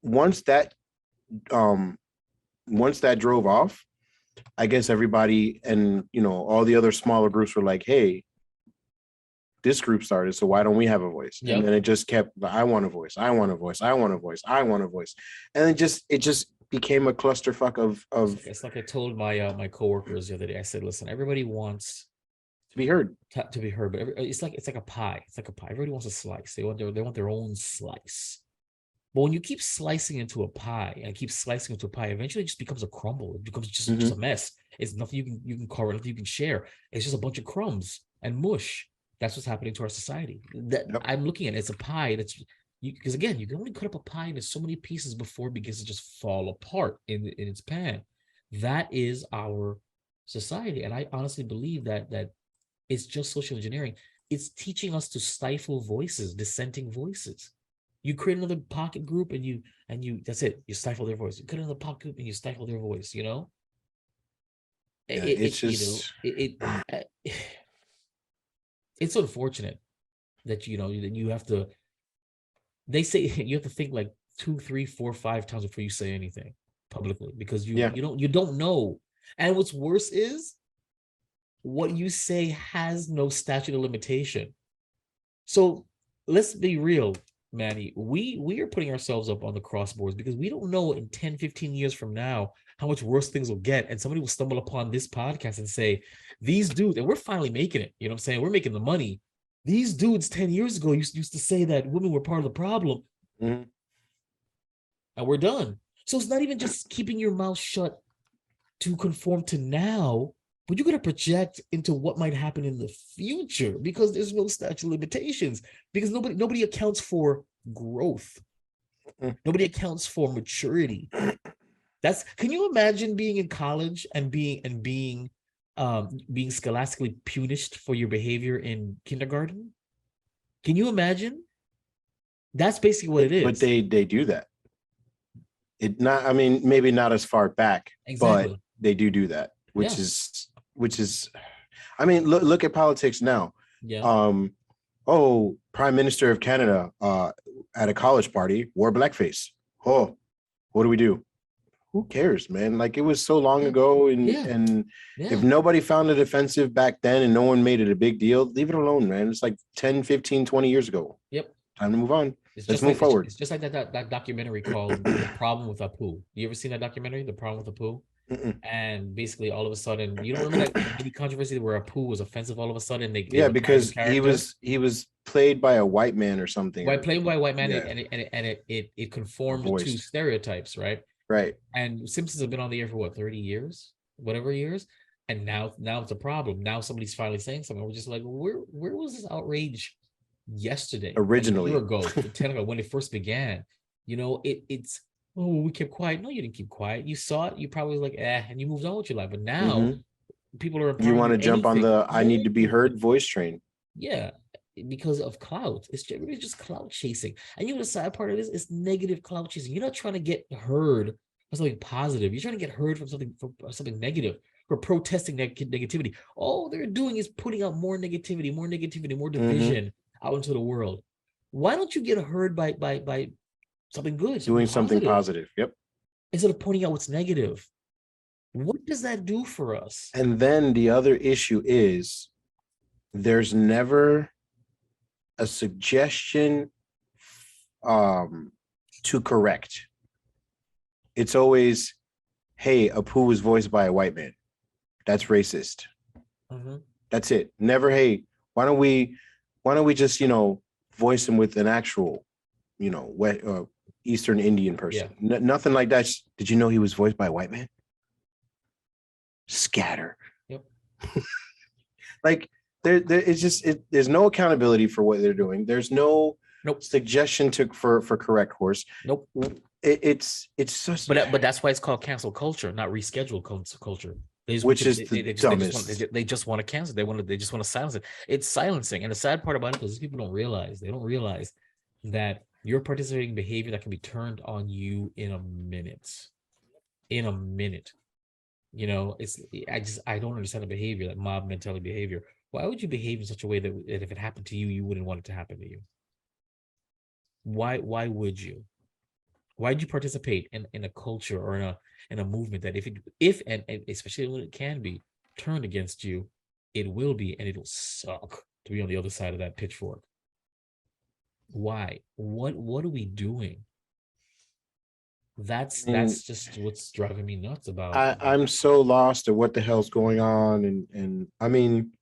once that drove off, I guess everybody and all the other smaller groups were like, hey, this group started, so why don't we have a voice? Yep. And then it just kept, I want a voice, I want a voice, I want a voice, I want a voice. And it just became a clusterfuck of It's like I told my my coworkers the other day. I said, listen, everybody wants to be heard. to be heard, but it's like a pie. It's like a pie. Everybody wants a slice. They want their own slice. But when you keep slicing into a pie and keep slicing into a pie, eventually it just becomes a crumble. It becomes just a mess. It's nothing you can carve, nothing you can share. It's just a bunch of crumbs and mush. That's what's happening to our society. That I'm looking at it, it's a pie that's because again, you can only cut up a pie into so many pieces before it begins to just fall apart in its pan. That is our society, and I honestly believe that it's just social engineering. It's teaching us to stifle voices, dissenting voices. You create another pocket group and you that's it. You stifle their voice. You create another pocket group and you stifle their voice, you know? Yeah, it's just it's unfortunate that that you have to they say you have to think like 2, 3, 4, 5 times before you say anything publicly because you don't know. And what's worse is what you say has no statute of limitation. So let's be real, Manny. We are putting ourselves up on the crossboards because we don't know in 10, 15 years from now how much worse things will get. And somebody will stumble upon this podcast and say, these dudes, and we're finally making it, you know what I'm saying? We're making the money. These dudes 10 years ago used to say that women were part of the problem. And we're done. So it's not even just keeping your mouth shut to conform to now, but you're going to project into what might happen in the future because there's no statute of limitations, because nobody accounts for growth. Nobody accounts for maturity. Can you imagine being in college and being scholastically punished for your behavior in kindergarten? Can you imagine? That's basically what it is. But they do that. I mean, maybe not as far back, but they do that, which is, I mean, look at politics now. Yeah. Prime Minister of Canada at a college party wore blackface. Oh, what do we do? Who cares, man? Like, it was so long ago, and if nobody found it offensive back then and no one made it a big deal, leave it alone, man. It's like 10, 15, 20 years ago. Yep. Time to move on. Let's move forward. It's just like that documentary called The Problem with Apu. You ever seen that documentary, The Problem with Apu? And basically all of a sudden, you don't remember that big controversy where Apu was offensive all of a sudden? Because he was played by a white man or something. Played by a white man, and it conformed to stereotypes, right? Right. And Simpsons have been on the air for what, 30 years, whatever years, and now it's a problem. Now somebody's finally saying something. We're just like, where was this outrage yesterday? Originally, a year ago, 10 ago, when it first began. It's we kept quiet. No, you didn't keep quiet. You saw it. You probably was like, and you moved on with your life. But now people are. You want to jump on the "I need to be heard" voice train? Yeah. Because of clout. It's just clout chasing. And the sad part of this is negative clout chasing. You're not trying to get heard for something positive. You're trying to get heard from something negative, for protesting negativity. All they're doing is putting out more negativity, more division out into the world. Why don't you get heard by something good? Doing something positive. Yep. Instead of pointing out what's negative. What does that do for us? And then the other issue is there's never a suggestion to correct. It's always, hey, Apu was voiced by a white man. That's racist. That's it. Never, hey, why don't we just, voice him with an actual, Eastern Indian person. Nothing like that. Did you know he was voiced by a white man? Scatter. Yep. Like, there's no accountability for what they're doing. There's no suggestion for correct course. Nope. It's such. But that's why it's called cancel culture, not rescheduled culture. They just want to cancel. They just want to silence it. It's silencing. And the sad part about it is people don't realize that you're participating in behavior that can be turned on you in a minute. I don't understand the behavior, that mob mentality behavior. Why would you behave in such a way that if it happened to you, you wouldn't want it to happen to you? Why would you? Why'd you participate in a culture or in a movement that if and especially when it can be turned against you, it will be, and it'll suck to be on the other side of that pitchfork? Why? What are we doing? That's I mean, that's just what's driving me nuts about. I'm so lost at what the hell's going on, and I mean,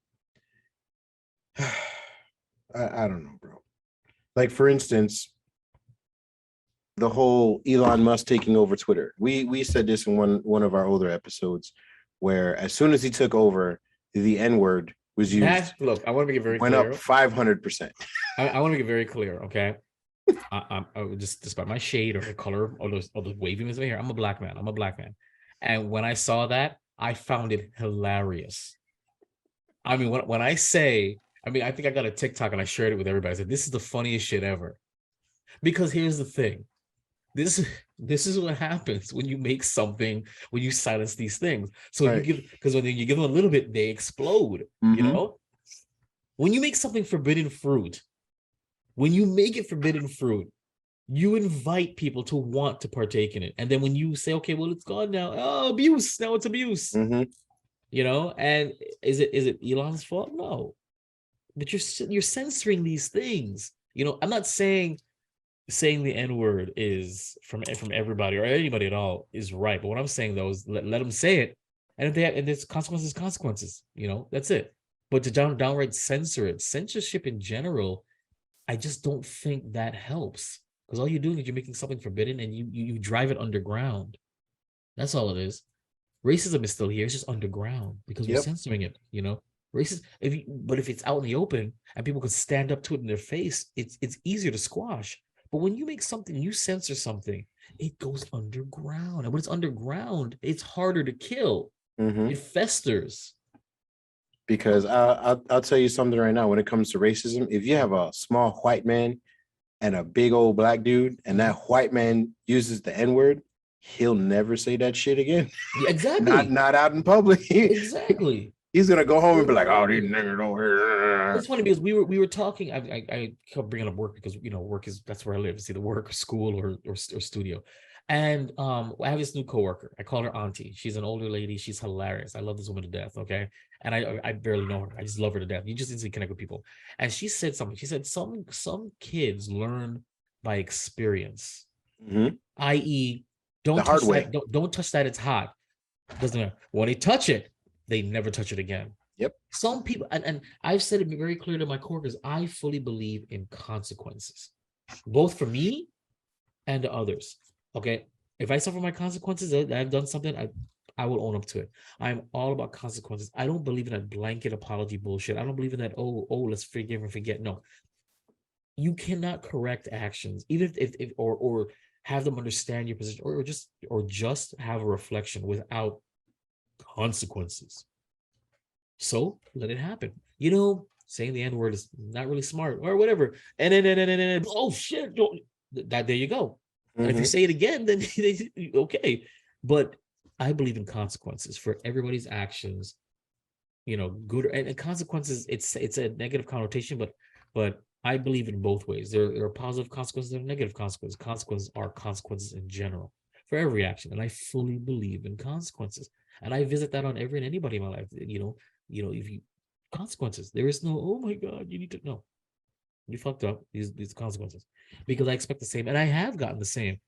I don't know, bro. Like for instance, the whole Elon Musk taking over Twitter. We said this in one of our older episodes, where as soon as he took over, the N word was used, That look, I want to make it very went up clear. 500%. I want to make it very clear, okay? I just despite my shade or the color or the waviness of my hair, I'm a black man. I'm a black man, and when I saw that, I found it hilarious. I mean, when I say, I mean, I think I got a TikTok and I shared it with everybody. I said, "This is the funniest shit ever." Because here's the thing: this this is what happens when you make something, when you silence these things. So you Right. give, because when you give them a little bit, they explode. You Mhm. know, when you make something forbidden fruit, when you make it forbidden fruit, you invite people to want to partake in it. And then when you say, okay, well, it's gone now. Oh, abuse. Now it's abuse. Mhm. You know, and is it Elon's fault? No. But you're censoring these things. You know, I'm not saying the N-word is from everybody or anybody at all is right. But what I'm saying though is let them say it. And if they have, and there's consequences, you know, that's it. But to downright censor it, censorship in general, I just don't think that helps. Because all you're doing is you're making something forbidden and you drive it underground. That's all it is. Racism is still here. It's just underground because we're Yep. censoring it, you know. Racist, but if it's out in the open and people can stand up to it in their face, it's easier to squash. But when you make something, you censor something, it goes underground. And when it's underground, it's harder to kill. Mhm. It festers. Because I'll tell you something right now. When it comes to racism, if you have a small white man and a big old black dude, and that white man uses the N word, he'll never say that shit again. Yeah, exactly. Not out in public. Exactly. He's gonna go home and be like, "Oh, these niggas over here." It's funny because we were talking. I kept bringing up work because work is that's where I live. It's either work, school, or studio. And I have this new coworker. I call her Auntie. She's an older lady. She's hilarious. I love this woman to death. Okay, and I barely know her. I just love her to death. You just instantly connect with people. And she said something. She said some kids learn by experience, Mhm. i.e., The don't hard touch way. that. Don't touch that. It's hot. Doesn't matter. When they touch it, they never touch it again. Yep. Some people, and I've said it very clear to my coworkers, I fully believe in consequences, both for me and to others. Okay. If I suffer my consequences, I've done something, I will own up to it. I'm all about consequences. I don't believe in that blanket apology bullshit. I don't believe in that, let's forgive and forget. No. You cannot correct actions, even if or have them understand your position, or just have a reflection without consequences. So let it happen. You know, saying the N-word is not really smart or whatever. And then oh shit, that there you go. And if you Mhm. say it again, then okay. But I believe in consequences for everybody's actions. You know, good and consequences. It's a negative connotation, but I believe in both ways. There are positive consequences and negative consequences. Consequences are consequences in general for every action, and I fully believe in consequences. And I visit that on every and anybody in my life. If you consequences, there is no, oh my God, you need to know. You fucked up these consequences. Because I expect the same, and I have gotten the same.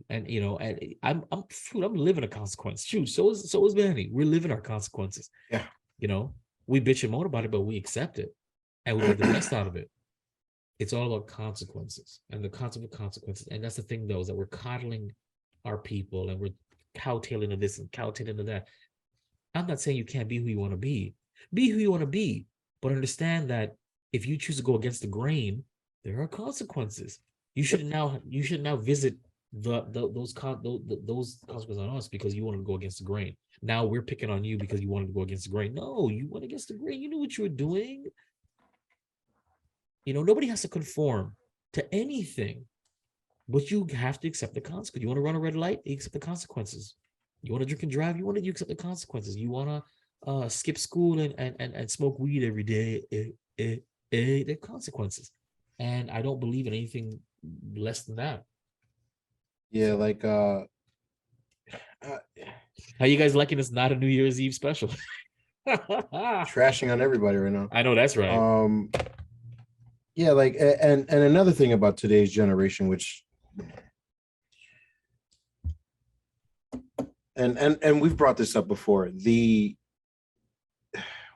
And and I'm living a consequence. Shoot, so is Manny. We're living our consequences. Yeah. You know, we bitch and moan about it, but we accept it and we make the best out of it. It's all about consequences and the concept of consequences. And that's the thing, though, is that we're coddling our people and we're cowtailing to this and cowtailing to that. I'm not saying you can't be who you want to be. Be who you want to be, but understand that if you choose to go against the grain, there are consequences. You should now visit those consequences on us because you wanted to go against the grain. Now we're picking on you because you wanted to go against the grain. No, you went against the grain. You knew what you were doing. Nobody has to conform to anything, but you have to accept the consequences. You want to run a red light, you accept the consequences. You want to drink and drive, you accept the consequences. You want to skip school and smoke weed every day, there are consequences. And I don't believe in anything less than that. Yeah, like How you guys liking this not a New Year's Eve special? trashing on everybody right now. I know that's right. Yeah, like and another thing about today's generation, which and we've brought this up before.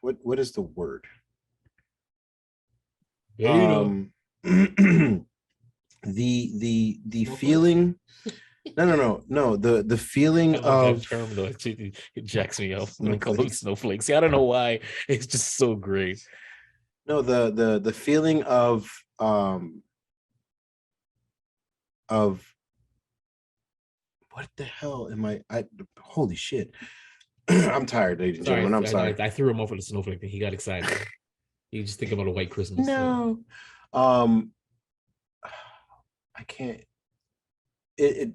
What is the word? Beta. The Snowflakes? feeling. No. The feeling I love that of term though. It jacks me up when they call them snowflakes. See, I don't know why. It's just so great. no the feeling of what the hell am I holy shit. I'm tired, ladies and Sorry, gentlemen. I'm sorry. I threw him off with a snowflake thing. He got excited. You just think about a white Christmas. No. I can't I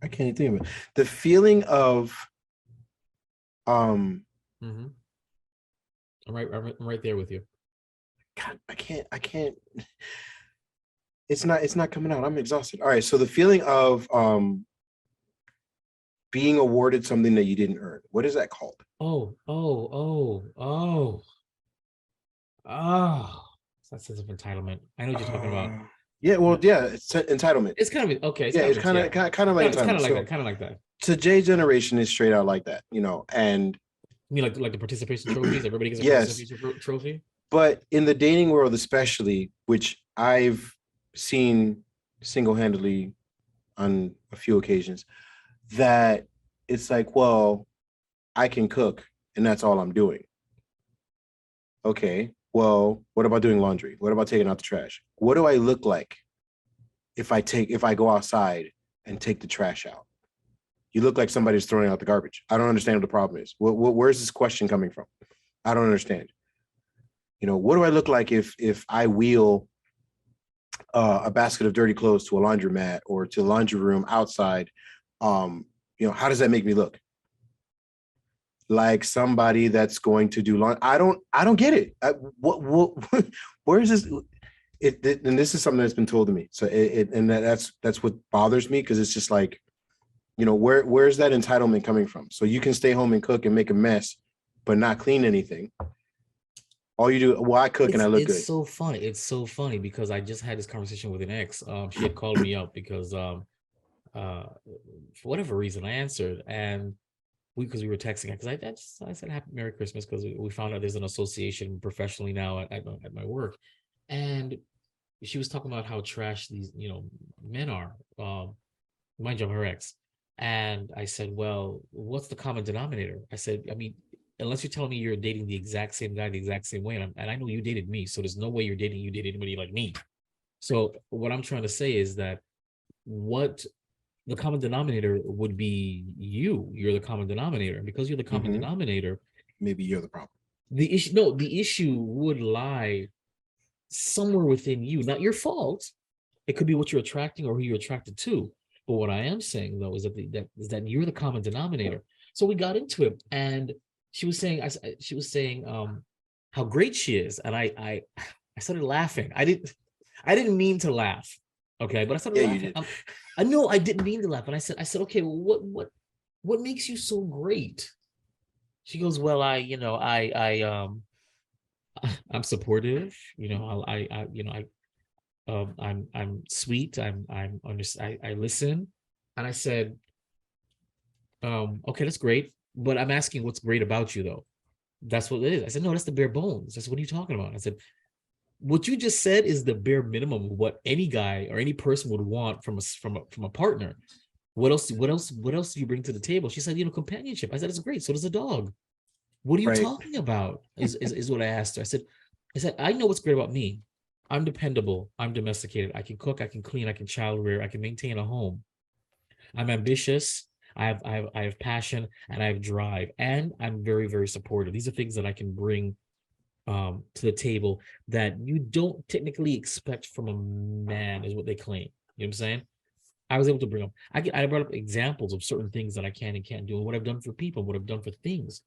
can't even think of it. The feeling of I'm right there with you. God, I can't it's not coming out. I'm exhausted. All right, so the feeling of being awarded something that you didn't earn. What is that called? That sense of entitlement. I know what you're talking about. Yeah, well, yeah, it's entitlement. It's kind of okay. It's kind of like it's kind entitlement. of like that. Kind of like that. To Jay's generation is straight out like that, and you mean like the participation trophies? Everybody gets a participation trophy. But in the dating world, especially, which I've seen single-handedly on a few occasions, that it's like, well, I can cook and that's all I'm doing. Okay, well, what about doing laundry? What about taking out the trash? What do I look like if I go outside and take the trash out? You look like somebody's throwing out the garbage. I don't understand what the problem is. Where's this question coming from? I don't understand. What do I look like if I wheel a basket of dirty clothes to a laundromat or to the laundry room outside? How does that make me look? Like somebody that's going to do laundry? I don't get it. Where is this? And this is something that's been told to me. So that's what bothers me, because it's just like, where's that entitlement coming from? So you can stay home and cook and make a mess, but not clean anything. All you do, well, I cook and I look good. It's so funny. It's so funny because I just had this conversation with an ex. She had called me up because for whatever reason I answered, and because we were texting, because I said happy Merry Christmas, because we found out there's an association professionally now at my work, and she was talking about how trash these men are. Mind you, I'm her ex, and I said, well, what's the common denominator? I said, I mean, unless you're telling me you're dating the exact same guy the exact same way, and I know you dated me, so there's no way you dated anybody like me. So what I'm trying to say is that what the common denominator would be you're the common denominator, and because you're the common denominator, maybe you're the problem. The issue would lie somewhere within you, not your fault. It could be what you're attracting or who you're attracted to. But what I am saying though is that you're the common denominator. So we got into it, and she was saying how great she is, and I started laughing. I didn't mean to laugh, okay, but I started laughing. You did. I know I didn't mean to laugh, and I said, okay, well, what makes you so great? She goes, well, I'm supportive, I'm sweet, I listen, and I said, okay, that's great. But I'm asking what's great about you, though. That's what it is. I said, no, that's the bare bones. I said, what are you talking about? I said, what you just said is the bare minimum of what any guy or any person would want from a partner. What else do you bring to the table? She said, companionship. I said, it's great. So does a dog. What are you talking about? Is what I asked her. I said, I know what's great about me. I'm dependable. I'm domesticated. I can cook. I can clean. I can child rear. I can maintain a home. I'm ambitious. I have passion, and I have drive, and I'm very, very supportive. These are things that I can bring to the table that you don't technically expect from a man, is what they claim. You know what I'm saying? I was able to bring up. I brought up examples of certain things that I can and can't do, and what I've done for people, what I've done for things.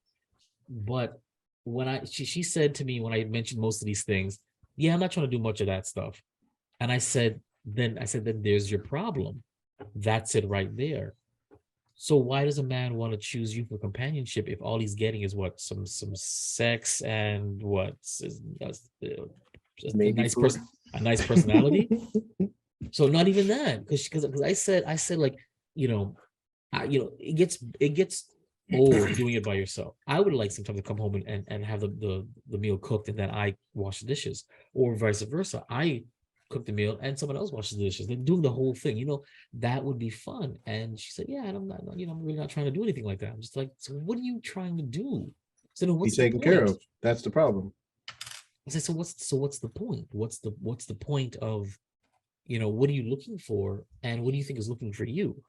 But when she said to me when I mentioned most of these things, yeah, I'm not trying to do much of that stuff. And I said, then there's your problem. That's it right there. So why does a man want to choose you for companionship if all he's getting is what, some sex and what, a nice personality? So not even that, because I said like, it gets old doing it by yourself. I would like sometimes to come home and have the meal cooked and then I wash the dishes, or vice versa. I cook the meal and someone else washes the dishes. They're doing the whole thing, that would be fun. And she said, yeah, and I'm not, I'm really not trying to do anything like that. I'm just like, so what are you trying to do? So then Be what's the taken care point? of. That's the problem. I said, so what's the point? What's the point of, what are you looking for? And what do you think is looking for you?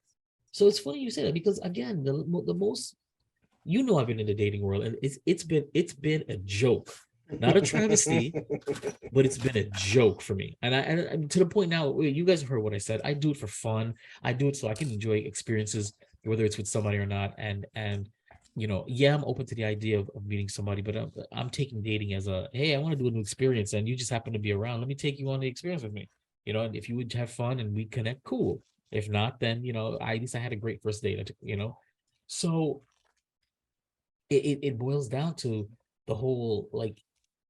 So it's funny you say that, because again, the most, I've been in the dating world, and it's been a joke, not a travesty, but it's been a joke for me. And to the point now, you guys have heard what I said. I do it for fun. I do it so I can enjoy experiences, whether it's with somebody or not. And yeah, I'm open to the idea of meeting somebody, but I'm taking dating as hey, I want to do a new experience, and you just happen to be around. Let me take you on the experience with me. And if you would have fun and we connect, cool. If not, then at least I had a great first date. So it boils down to the whole, like,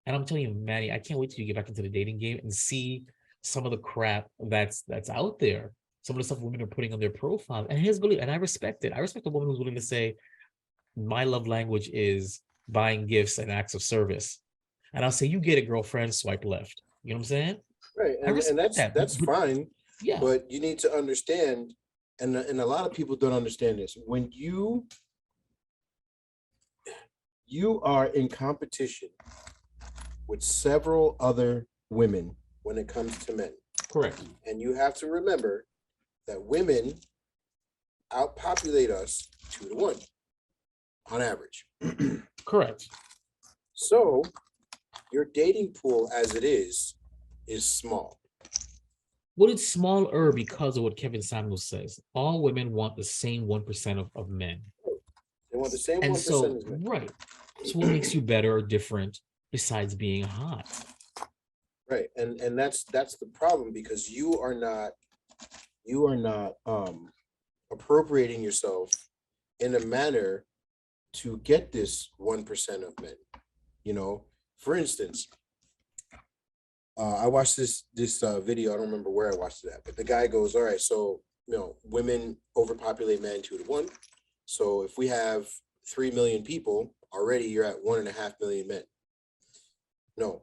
and I'm telling you, Manny, I can't wait till you get back into the dating game and see some of the crap that's out there. Some of the stuff women are putting on their profile. And and I respect it. I respect a woman who's willing to say, my love language is buying gifts and acts of service. And I'll say, you get it, girlfriend, swipe left. You know what I'm saying? Right. I And respect that. that's but fine. yeah. But you need to understand, and a lot of people don't understand this. When you are in competition with several other women when it comes to men. Correct. And you have to remember that women outpopulate us 2-1 on average. Correct. So your dating pool as it is small. Well, it's smaller because of what Kevin Samuels says. All women want the same 1% of men. They want the same 1% And so, as men. right. So what makes you better or different besides being hot? Right. And that's the problem, because you are not appropriating yourself in a manner to get this 1% of men. For instance, I watched this video. I don't remember where I watched it at, but the guy goes, all right, so women overpopulate men 2-1. So if we have 3 million people, already you're at 1.5 million men. No,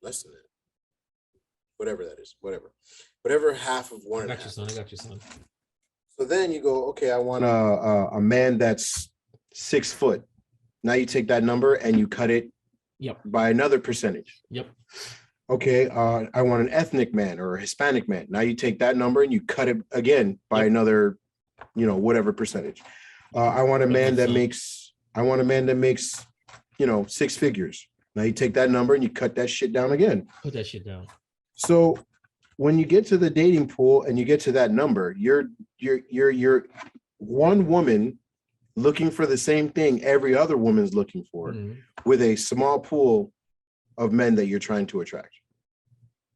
less than that. Whatever that is, whatever half of one. I got you, son. So then you go, okay, I want a man that's 6 foot. Now you take that number and you cut it by another percentage. Yep. Okay, I want an ethnic man or a Hispanic man. Now you take that number and you cut it again by another, whatever percentage. I want a man that makes 6 figures. Now you take that number and you cut that shit down again. Put that shit down. So when you get to the dating pool and you get to that number, you're one woman looking for the same thing every other woman's looking for, with a small pool of men that you're trying to attract.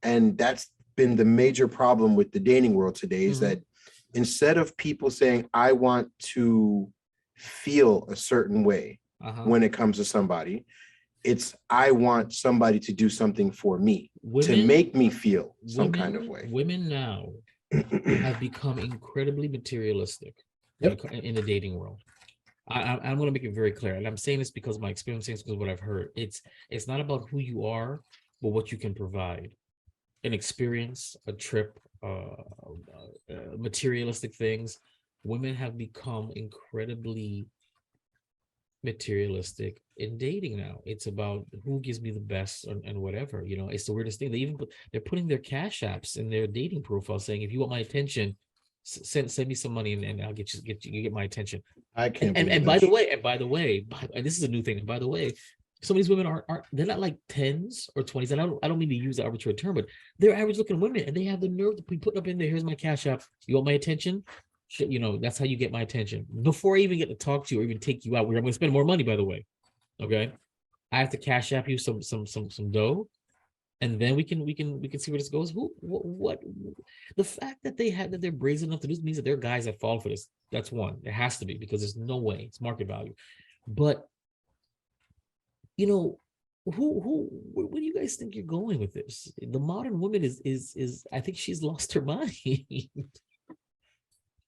And that's been the major problem with the dating world today, is that instead of people saying, I want to feel a certain way when it comes to somebody, it's, I want somebody to do something for me, to make me feel some kind of way. Women now have become incredibly materialistic in the dating world. I'm going to make it very clear, and I'm saying this because of my experience, because of what I've heard. It's not about who you are, but what you can provide. An experience, a trip, materialistic things. Women have become incredibly materialistic in dating now. It's about who gives me the best and whatever. It's the weirdest thing. They're putting their cash apps in their dating profile, saying, if you want my attention, send me some money and I'll get my attention. I can't. And by the way, and this is a new thing. And by the way, some of these women are they're not like 10s or 20s. And I don't mean to use the arbitrary term, but they're average looking women, and they have the nerve to be putting up in there. Here's my cash app. You want my attention? That's how you get my attention. Before I even get to talk to you or even take you out, where I'm going to spend more money, by the way. Okay, I have to cash app you some dough, and then we can see where this goes. What the fact that they're brazen enough to do this means that there are guys that fall for this. That's one. There has to be, because there's no way it's market value. But where do you guys think you're going with this? The modern woman is I think she's lost her mind.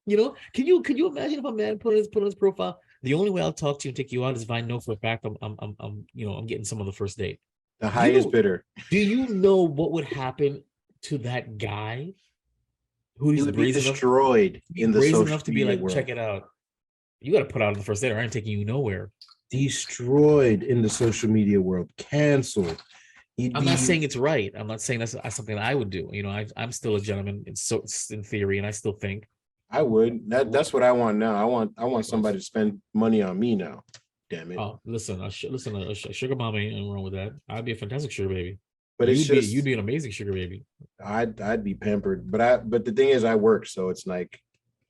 You know, can you imagine if a man put on his profile, the only way I'll talk to you and take you out is if I know for a fact I'm getting some on the first date. The highest bidder. Do you know what would happen to that guy? Who He is would be brazen destroyed in the brazen social enough to be media like, world. check it out. You got to put out on the first date, or I ain't taking you nowhere. Destroyed in the social media world. Canceled. I'm not saying it's right. I'm not saying that's something that I would do. You know, I'm still a gentleman. It's in theory, and I still think I would. That's what I want now. I want somebody to spend money on me now. Damn it. Oh, listen, a sugar mommy ain't wrong with that. I'd be a fantastic sugar baby. But it's just you'd be an amazing sugar baby. I'd be pampered. But the thing is, I work, so it's like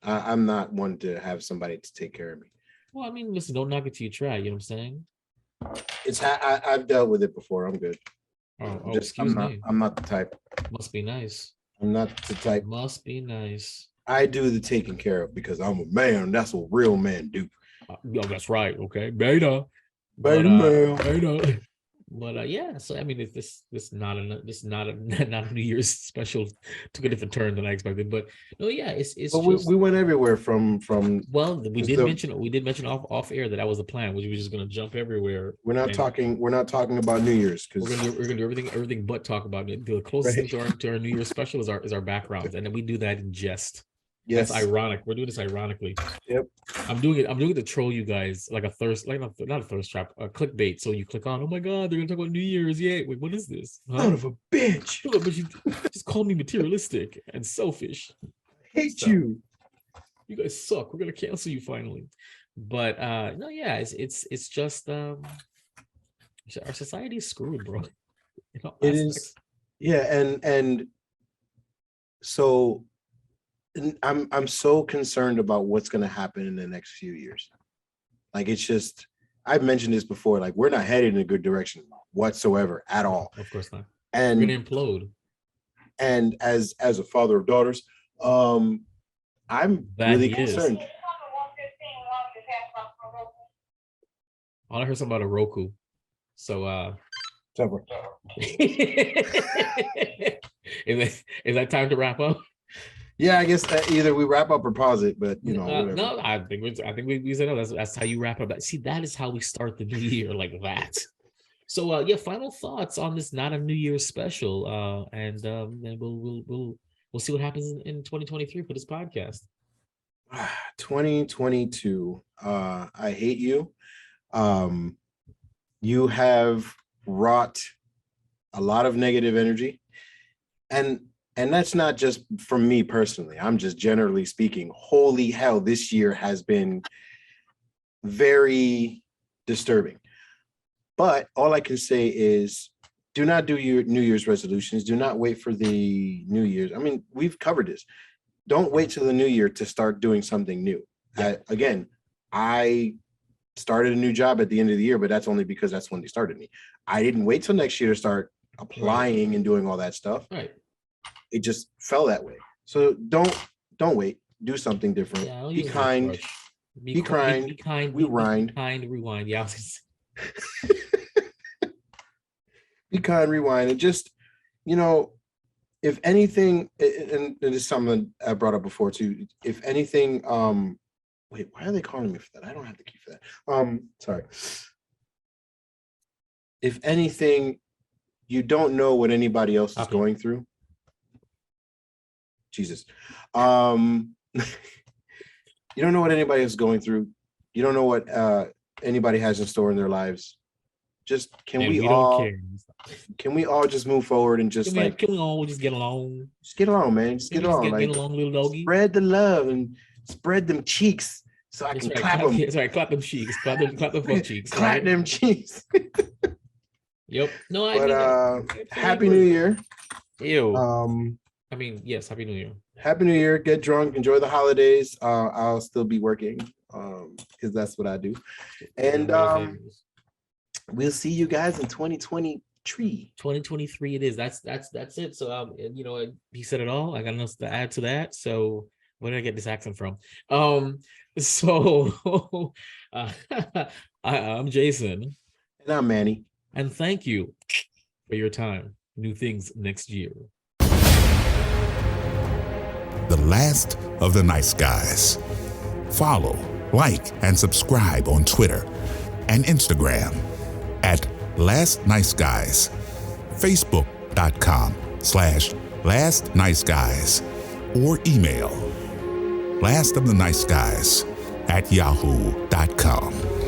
I'm not one to have somebody to take care of me. Well, I mean, listen, don't knock it till you try. You know what I'm saying? I've dealt with it before. I'm good. Excuse me. I'm not the type. Must be nice. I'm not the type. Must be nice. I do the taking care of because I'm a man. That's what real men do. That's right. Okay, beta. Beta. But yeah, so I mean, it's not a New Year's special. Took a different turn than I expected, but no, yeah, it's. But we went everywhere from. Well, we did mention off air that was the plan. We were just gonna jump everywhere. We're not talking about New Year's because we're gonna do everything but talk about it. The closest thing to our New Year's special is our backgrounds, and then we do that in jest. Yes, that's ironic. We're doing this ironically. Yep. I'm doing it to troll you guys, like a thirst, like not a thirst trap, a clickbait. So you click on, oh my god, they're gonna talk about New Year's. Yeah, wait, what is this? Son of a bitch! But you just call me materialistic and selfish. I hate you. You guys suck. We're gonna cancel you finally. But no, yeah, it's just our society is screwed, bro. It is. Yeah, and so. I'm so concerned about what's going to happen in the next few years. Like, it's just, I've mentioned this before, like, we're not headed in a good direction whatsoever at all. Of course not. And we're going to implode. And as a father of daughters, I'm really concerned. All I heard something about a Roku. So is that time to wrap up? Yeah, I guess that either we wrap up or pause it, but you know, whatever. No, I think we said no. That's how you wrap up. See, that is how we start the new year, like that. So yeah, final thoughts on this not a New Year's special, and then we'll see what happens in 2023 for this podcast. 2022. I hate you. You have wrought a lot of negative energy, and that's not just from me personally. I'm just generally speaking. Holy hell, this year has been very disturbing. But all I can say is do not do your New Year's resolutions. Do not wait for the New Year's. I mean, we've covered this. Don't wait till the new year to start doing something new. Again, I started a new job at the end of the year, but that's only because that's when they started me. I didn't wait till next year to start applying and doing all that stuff. Right. It just fell that way. So don't wait. Do something different. Yeah, be kind. Be kind. Be kind. Rewind. Be kind. Rewind. Yeah. Be kind. Rewind. And just, you know, if anything, and this is something I brought up before too. If anything, wait, why are they calling me for that? I don't have the key for that. Sorry. If anything, you don't know what anybody else is going through. Jesus. You don't know what anybody is going through. You don't know what anybody has in store in their lives. Just can we all just move forward and just can we all just get along? Just get along, man. Just get along. Get along, little doggy. Spread the love and spread them cheeks so I can clap them. That's right, clap them cheeks. Clap them front cheeks. Clap them cheeks. Yep. No, I mean, Happy New Year. Ew. I mean, yes, Happy New Year. Happy New Year. Get drunk. Enjoy the holidays. I'll still be working because that's what I do. And we'll see you guys in 2023. 2023 it is. That's it. So you know, he said it all. I got nothing to add to that. So where did I get this accent from? So I'm Jason. And I'm Manny. And thank you for your time. New things next year. The Last of the Nice Guys. Follow, like, and subscribe on Twitter and Instagram at Last Nice Guys, Facebook.com/Last Nice Guys, or email lastoftheniceguys@yahoo.com.